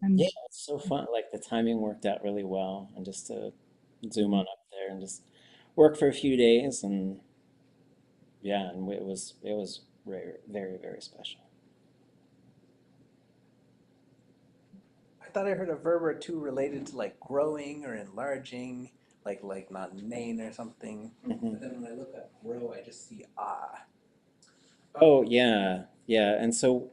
Yeah, it's so fun. Like the timing worked out really well, and just to zoom on up there and just work for a few days, and yeah, and it was very, very, very special. I thought I heard a verb or two related to like growing or enlarging, like not nain or something. But then when I look up grow, I just see ah. Oh yeah, yeah, and so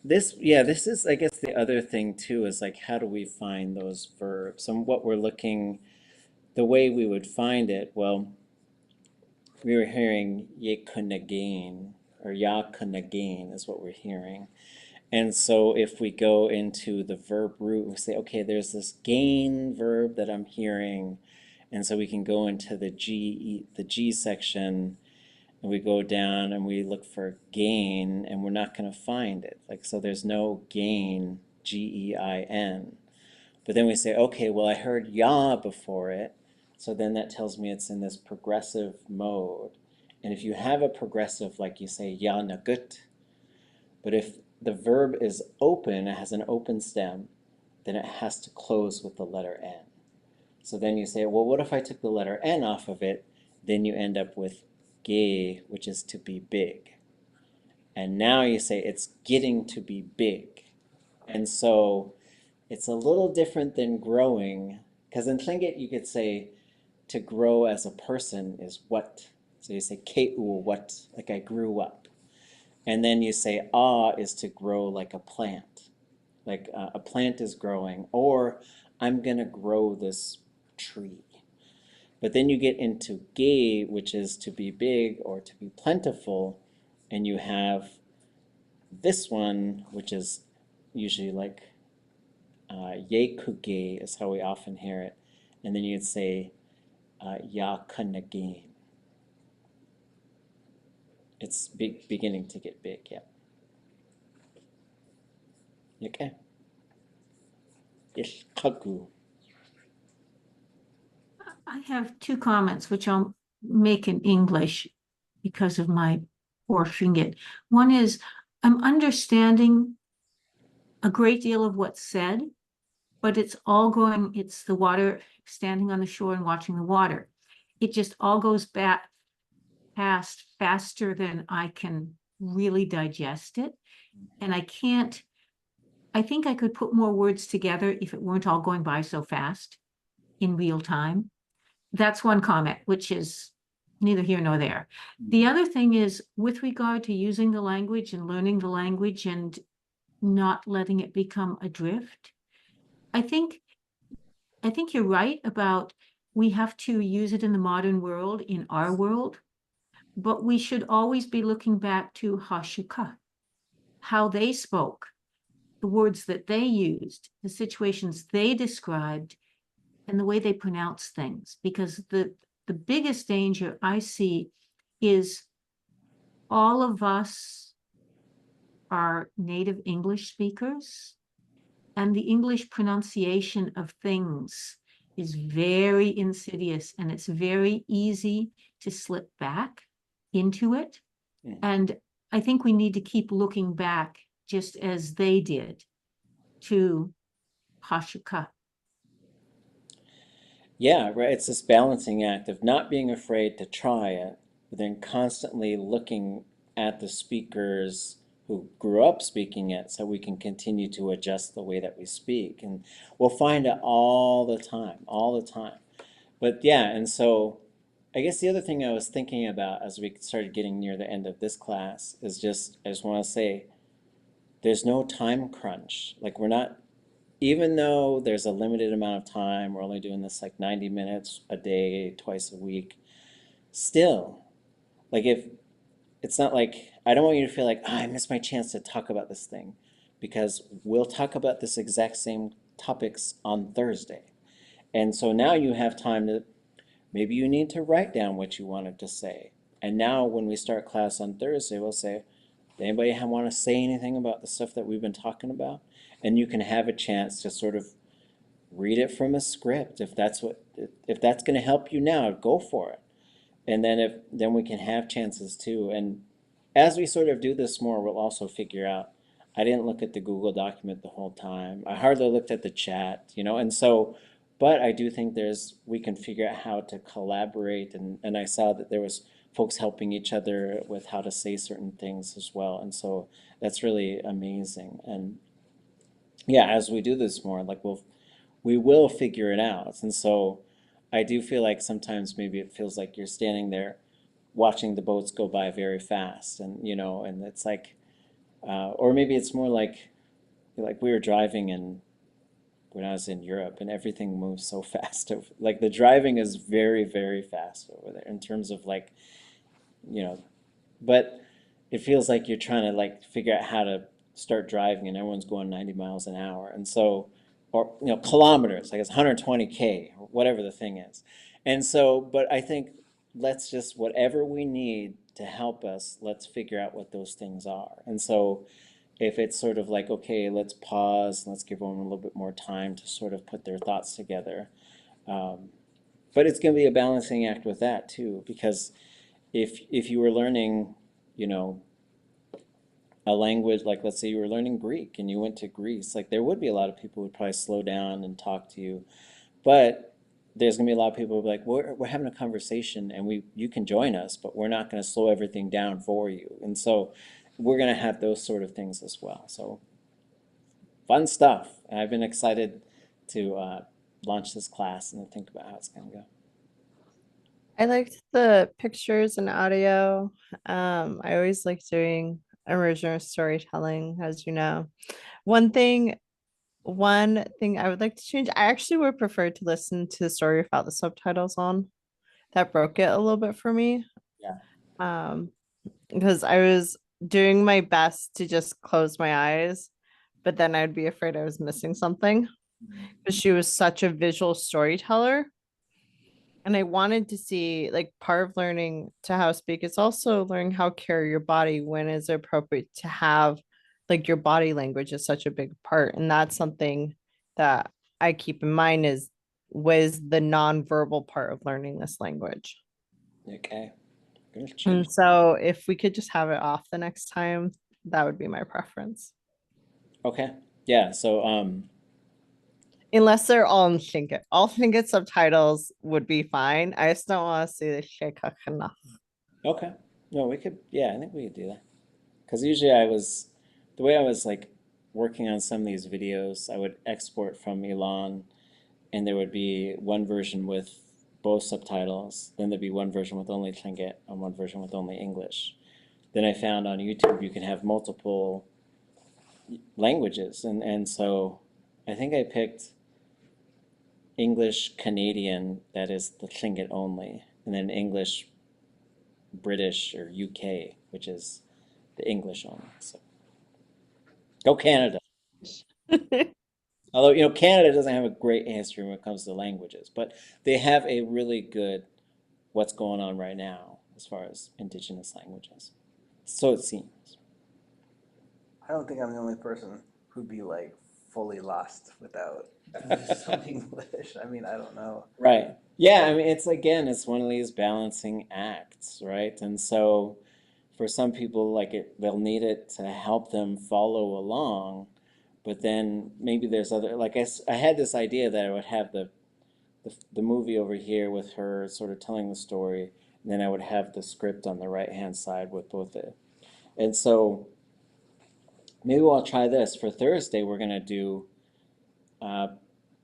this is, I guess, the other thing too, is like, how do we find those verbs? And what we're looking, the way we would find it, well, we were hearing yekunagain, or yakunagain is what we're hearing. And so if we go into the verb root, we say, okay, there's this gain verb that I'm hearing. And so we can go into the G section and we go down and we look for gain, and we're not going to find it. Like, so there's no gain, G-E-I-N. But then we say, okay, well, I heard ya before it, so then that tells me it's in this progressive mode. And if you have a progressive, like you say, ya nagut, but if the verb is open, it has an open stem, then it has to close with the letter N. So then you say, well, what if I took the letter N off of it? Then you end up with ge, which is to be big. And now you say it's getting to be big. And so it's a little different than growing, because in Tlingit you could say to grow as a person is what. So you say ke'u, what, like I grew up. And then you say is to grow like a plant. Like a plant is growing, or I'm going to grow this tree. But then you get into ge, which is to be big or to be plentiful, and you have this one, which is usually like yekuge is how we often hear it. And then you'd say ya kanagain. It's beginning to get big, yeah. Okay. Ishkagu. I have two comments, which I'll make in English because of my poor Tlingit. One is I'm understanding a great deal of what's said, but it's the water standing on the shore and watching the water. It just all goes back past faster than I can really digest it. And I think I could put more words together if it weren't all going by so fast in real time. That's one comment, which is neither here nor there. The other thing is with regard to using the language and learning the language and not letting it become adrift. I think you're right about we have to use it in the modern world, in our world, but we should always be looking back to Hashuka, how they spoke, the words that they used, the situations they described, and the way they pronounce things. Because the biggest danger I see is all of us are native English speakers, and the English pronunciation of things is very insidious, and it's very easy to slip back into it. And I think we need to keep looking back, just as they did, to Hashuka. Yeah, right. It's this balancing act of not being afraid to try it, but then constantly looking at the speakers who grew up speaking it so we can continue to adjust the way that we speak. And we'll find it all the time. But yeah, and so I guess the other thing I was thinking about as we started getting near the end of this class is I just want to say, there's no time crunch. Like we're not, even though there's a limited amount of time, we're only doing this like 90 minutes a day, twice a week, still, like if it's not like, I don't want you to feel like, I missed my chance to talk about this thing, because we'll talk about this exact same topics on Thursday. And so now you have time to, maybe you need to write down what you wanted to say. And now when we start class on Thursday, we'll say, does anybody want to say anything about the stuff that we've been talking about? And you can have a chance to sort of read it from a script. If that's going to help you now, go for it. And then we can have chances too. And as we sort of do this more, we'll also figure out, I didn't look at the Google document the whole time. I hardly looked at the chat, and so, but I do think we can figure out how to collaborate. And I saw that there was folks helping each other with how to say certain things as well. And so that's really amazing. And yeah, as we do this more, like we will figure it out. And so I do feel like sometimes maybe it feels like you're standing there watching the boats go by very fast, and and it's like, or maybe it's more like we were driving when I was in Europe, and everything moves so fast. Like the driving is very, very fast over there in terms of like, but it feels like you're trying to like figure out how to start driving, and everyone's going 90 miles an hour. And so, or kilometers, like it's 120K or whatever the thing is. And so, but I think let's just, whatever we need to help us, let's figure out what those things are. And so if it's sort of like, okay, let's pause, let's give everyone a little bit more time to sort of put their thoughts together. But it's going to be a balancing act with that too, because if you were learning, you know, a language, like let's say you were learning Greek and you went to Greece, like there would be a lot of people who would probably slow down and talk to you. But there's going to be a lot of people who are like, we're having a conversation and you can join us, but we're not going to slow everything down for you. And so we're going to have those sort of things as well. So fun stuff. I've been excited to launch this class and to think about how it's going to go. I liked the pictures and audio. I always like doing immersion storytelling, as you know. One thing I would like to change, I actually would prefer to listen to the story without the subtitles on. That broke it a little bit for me. Yeah. Because I was doing my best to just close my eyes, but then I'd be afraid I was missing something. Because she was such a visual storyteller. And I wanted to see, like, part of learning to how to speak is also learning how to carry your body when it's appropriate to have, like, your body language is such a big part. And that's something that I keep in mind was the nonverbal part of learning this language. Okay. And so if we could just have it off the next time, that would be my preference. Okay. Yeah. So Unless they're all in Tlingit. All Tlingit subtitles would be fine. I just don't want to see the Shekakana. okay. No, we could, yeah, I think we could do that. Because usually the way I was like working on some of these videos, I would export from Elon and there would be one version with both subtitles. Then there'd be one version with only Tlingit and one version with only English. Then I found on YouTube you can have multiple languages. And so I think I picked English Canadian, that is the Tlingit only, and then English British or UK, which is the English only. So go Canada. Although, you know, Canada doesn't have a great history when it comes to languages, but they have a really good what's going on right now as far as indigenous languages. So it seems. I don't think I'm the only person who'd be like fully lost without some English. I mean, I don't know. Right. Yeah, I mean, it's one of these balancing acts, right? And so for some people, like they'll need it to help them follow along, but then maybe there's other, like I had this idea that I would have the movie over here with her sort of telling the story, and then I would have the script on the right-hand side with both it. And so maybe I'll try this. For Thursday, we're going to do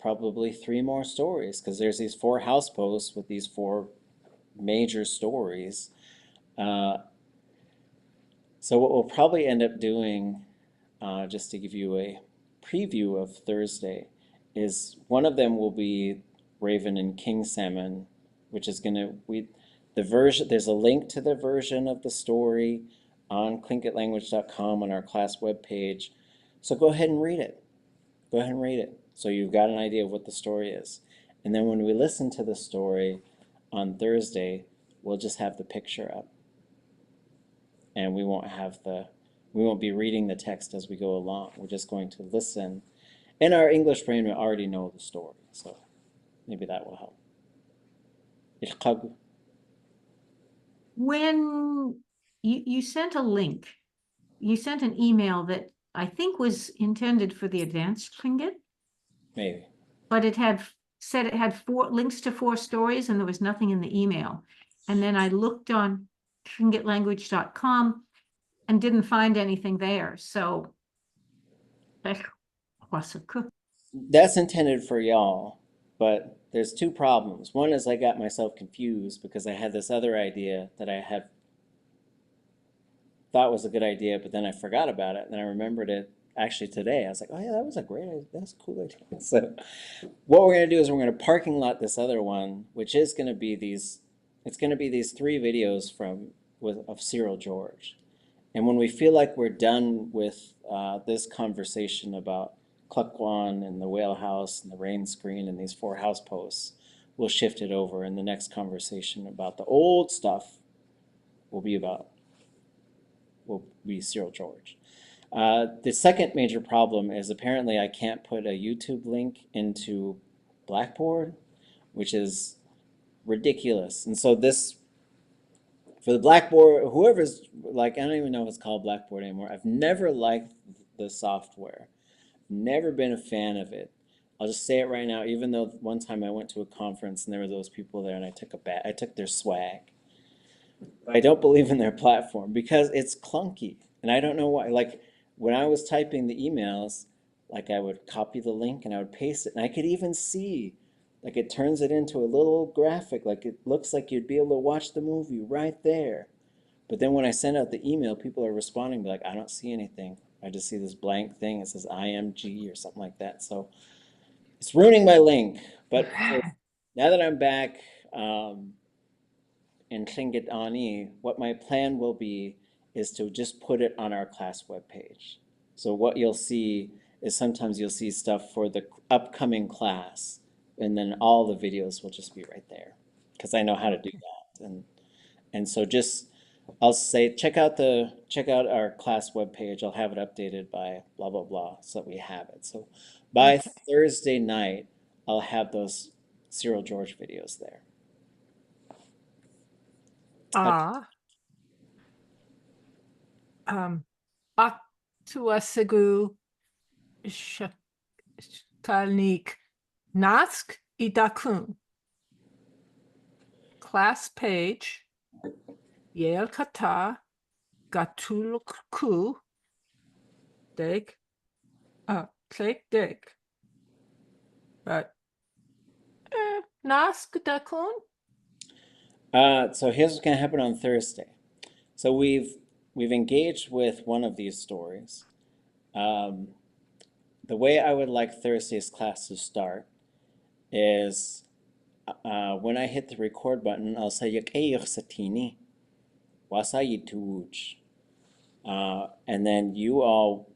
probably 3 more stories, because there's these 4 house posts with these 4 major stories. So what we'll probably end up doing, just to give you a preview of Thursday, is one of them will be Raven and King Salmon, which is there's a link to the version of the story on tlingitlanguage.com on our class webpage. So go ahead and read it. Go ahead and read it. So you've got an idea of what the story is. And then when we listen to the story on Thursday, we'll just have the picture up. And we won't be reading the text as we go along. We're just going to listen. And our English brain will already know the story. So maybe that will help. When you sent a link, you sent an email that I think was intended for the advanced Tlingit. Maybe. But it said it had 4 links to 4 stories and there was nothing in the email. And then I looked on tlingitlanguage.com and didn't find anything there. So that's intended for y'all, but there's 2 problems. One is I got myself confused because I had this other idea that I had thought was a good idea, but then I forgot about it, and then I remembered it actually today. I was like, oh yeah, that was a great idea. That's a cool idea. So what we're going to do is we're going to parking lot this other one, which is going to be these 3 videos of Cyril George. And when we feel like we're done with this conversation about Tlákw.aan and the whale house and the rain screen and these 4 house posts, we'll shift it over in the next conversation about the old stuff will be Cyril George. The second major problem is apparently I can't put a YouTube link into Blackboard, which is ridiculous. And so this, for the Blackboard, whoever's like, I don't even know if it's called Blackboard anymore. I've never liked the software. Never been a fan of it. I'll just say it right now, even though one time I went to a conference and there were those people there and I took their swag. But I don't believe in their platform because it's clunky. And I don't know why. Like when I was typing the emails, like I would copy the link and I would paste it. And I could even see, like it turns it into a little graphic. Like it looks like you'd be able to watch the movie right there. But then when I send out the email, people are responding like, I don't see anything. I just see this blank thing. It says IMG or something like that. So it's ruining my link. But now that I'm back in Gantutl'u, what my plan will be is to just put it on our class webpage. So what you'll see is sometimes you'll see stuff for the upcoming class, and then all the videos will just be right there because I know how to do that. And so just I'll say check out our class webpage. I'll have it updated by blah blah blah so that we have it. So by Thursday night, I'll have those Cyril George videos there. Aktuasigu Shkalnik Nask Idakun. Class page. Yale Kata Gantutl'u Dig. Click dig. Right. Nask Idakun. So here's what's going to happen on Thursday. So we've engaged with one of these stories. The way I would like Thursday's class to start is when I hit the record button, I'll say Yáay Hít, and then you all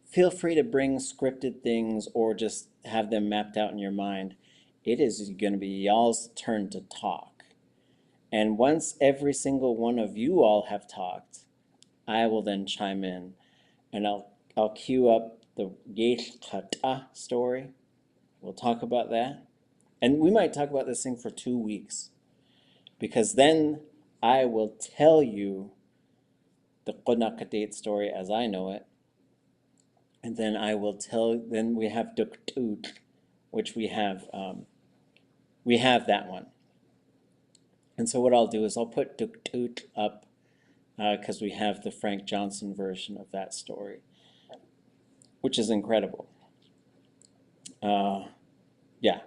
feel free to bring scripted things or just have them mapped out in your mind. It is going to be y'all's turn to talk. And once every single one of you all have talked, I will then chime in and I'll queue up the Yáay Hít story. We'll talk about that. And we might talk about this thing for 2 weeks because then I will tell you the Qunaqadate story as I know it. And then then we have Gantutl'u, which we have that one. And so what I'll do is I'll put Gantutl'u up because we have the Frank Johnson version of that story, which is incredible. Yeah.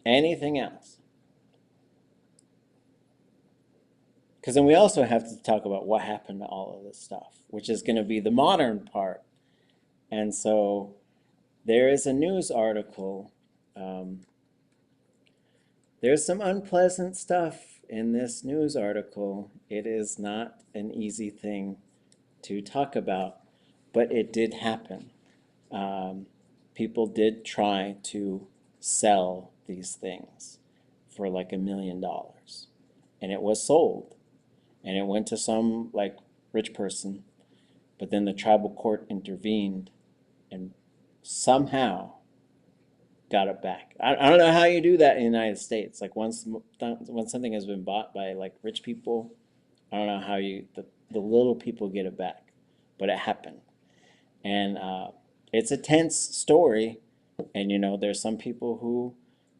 Anything else? Because then we also have to talk about what happened to all of this stuff, which is going to be the modern part. And so there is a news article. There's some unpleasant stuff in this news article. It is not an easy thing to talk about, but it did happen. People did try to sell these things for like $1 million, and it was sold. And it went to some like rich person, but then the tribal court intervened and somehow got it back. I don't know how you do that in the United States. Like when something has been bought by like rich people, I don't know how the little people get it back, but it happened. And it's a tense story, and you know there's some people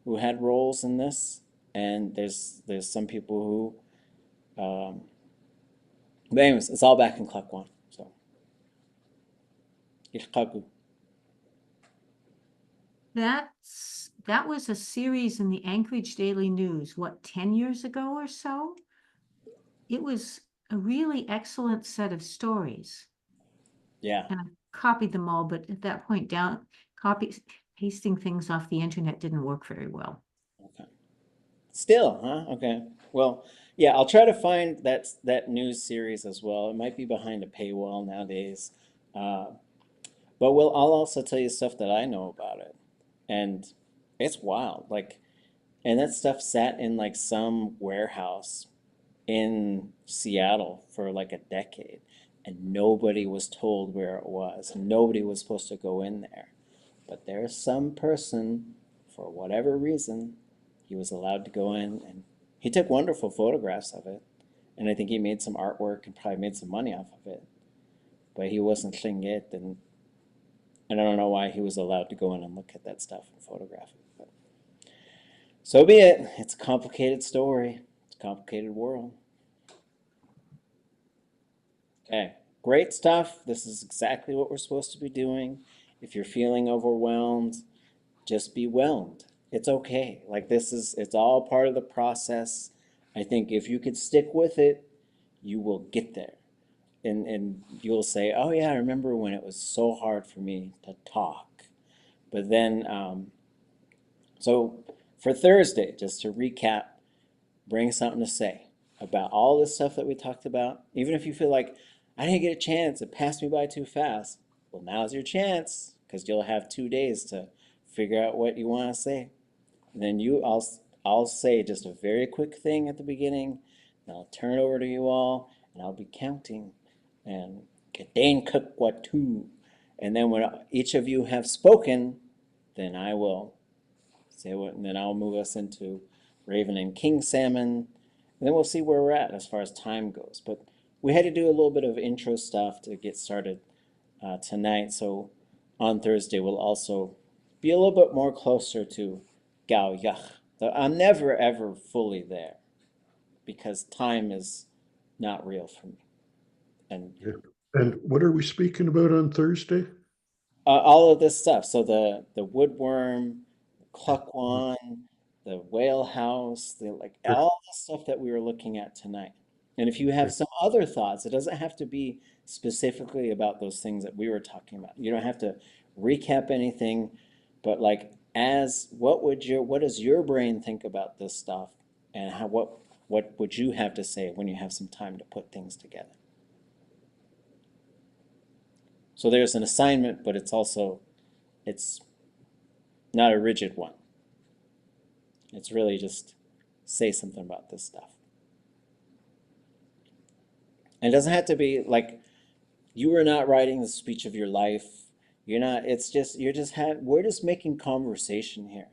who had roles in this, and there's some people who. But anyways, it's all back in Tlákw.aan. So, that was a series in the Anchorage Daily News, what, 10 years ago or so? It was a really excellent set of stories. Yeah. And I copied them all, but at that point pasting things off the internet didn't work very well. Okay. Still, huh? Okay. Well, yeah, I'll try to find that news series as well. It might be behind a paywall nowadays. But I'll also tell you stuff that I know about it. And it's wild. Like, and that stuff sat in like some warehouse in Seattle for like a decade, and nobody was told where it was, and nobody was supposed to go in there. But there's some person, for whatever reason, he was allowed to go in, and he took wonderful photographs of it. And I think he made some artwork and probably made some money off of it. But he wasn't Tlingit, and I don't know why he was allowed to go in and look at that stuff and photograph it. But so be it. It's a complicated story. It's a complicated world. Okay, great stuff. This is exactly what we're supposed to be doing. If you're feeling overwhelmed, just be whelmed. It's okay. Like it's all part of the process. I think if you could stick with it, you will get there. And you'll say, oh yeah, I remember when it was so hard for me to talk. But then, so for Thursday, just to recap, bring something to say about all this stuff that we talked about. Even if you feel like, I didn't get a chance, it passed me by too fast. Well, now's your chance, because you'll have 2 days to figure out what you want to say. And then I'll say just a very quick thing at the beginning, and I'll turn it over to you all, and I'll be counting. And Tlákw.aan. And then when each of you have spoken, then I will say what, and then I'll move us into Raven and King Salmon. And then we'll see where we're at as far as time goes. But we had to do a little bit of intro stuff to get started tonight. So on Thursday, we'll also be a little bit more closer to Yáay Hít. I'm never, ever fully there because time is not real for me. And what are we speaking about on Thursday? all of this stuff. So the woodworm, Tlákw.aan, the whale house, all the stuff that we were looking at tonight. And if you have some other thoughts, it doesn't have to be specifically about those things that we were talking about. You don't have to recap anything, but like what does your brain think about this stuff, and what would you have to say when you have some time to put things together? So there's an assignment, but it's not a rigid one. It's really just say something about this stuff. And it doesn't have to be like you are not writing the speech of your life. You're not, we're just making conversation here.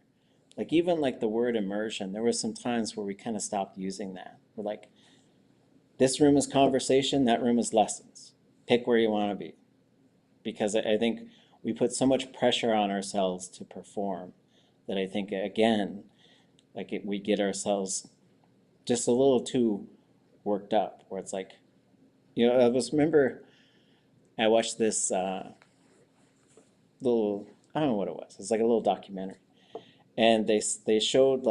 Like even like the word immersion, there were some times where we kind of stopped using that. We're like, this room is conversation, that room is lessons. Pick where you want to be. Because I think we put so much pressure on ourselves to perform that I think, again, we get ourselves just a little too worked up, where it's like, remember I watched this little, I don't know what it was. It's like a little documentary. And they showed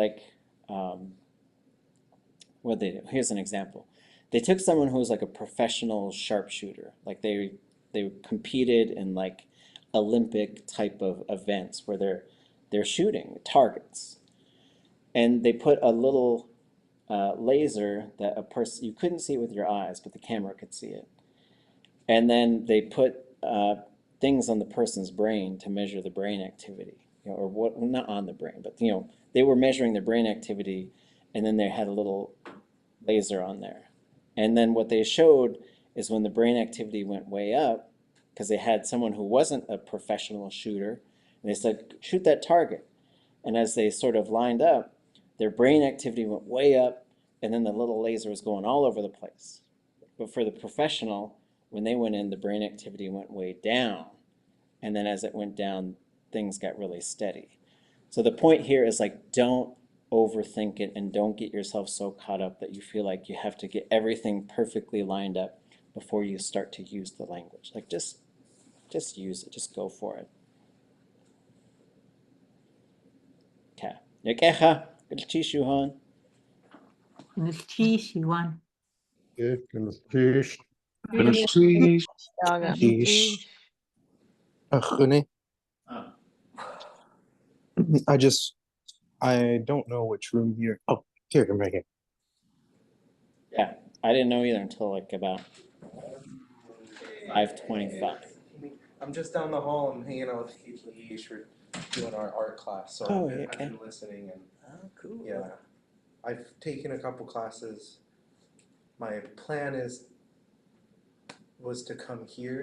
what they do. Here's an example. They took someone who was like a professional sharpshooter. Like they competed in like Olympic type of events where they're shooting targets. And they put a little laser that a person, you couldn't see it with your eyes, but the camera could see it. And then they put things on the person's brain to measure the brain activity, or what, not on the brain, but they were measuring their brain activity, and then they had a little laser on there. And then what they showed is when the brain activity went way up, because they had someone who wasn't a professional shooter, and they said, shoot that target. And as they sort of lined up, their brain activity went way up, and then the little laser was going all over the place. But for the professional, when they went in, the brain activity went way down. And then as it went down, things got really steady. So the point here is like, don't overthink it and don't get yourself so caught up that you feel like you have to get everything perfectly lined up before you start to use the language. Like just use it, just go for it. Okay. Nikecha, Ilchishuhan. Nilchishuan. Finish. Yaga. Honey. I don't know which room here. Oh, here, come back in. Yeah, I didn't know either until like about 5:25. I'm just down the hall. I'm hanging out with Yáy. We're doing our art class, so I've been listening and cool. Yeah, I've taken a couple classes my plan was to come here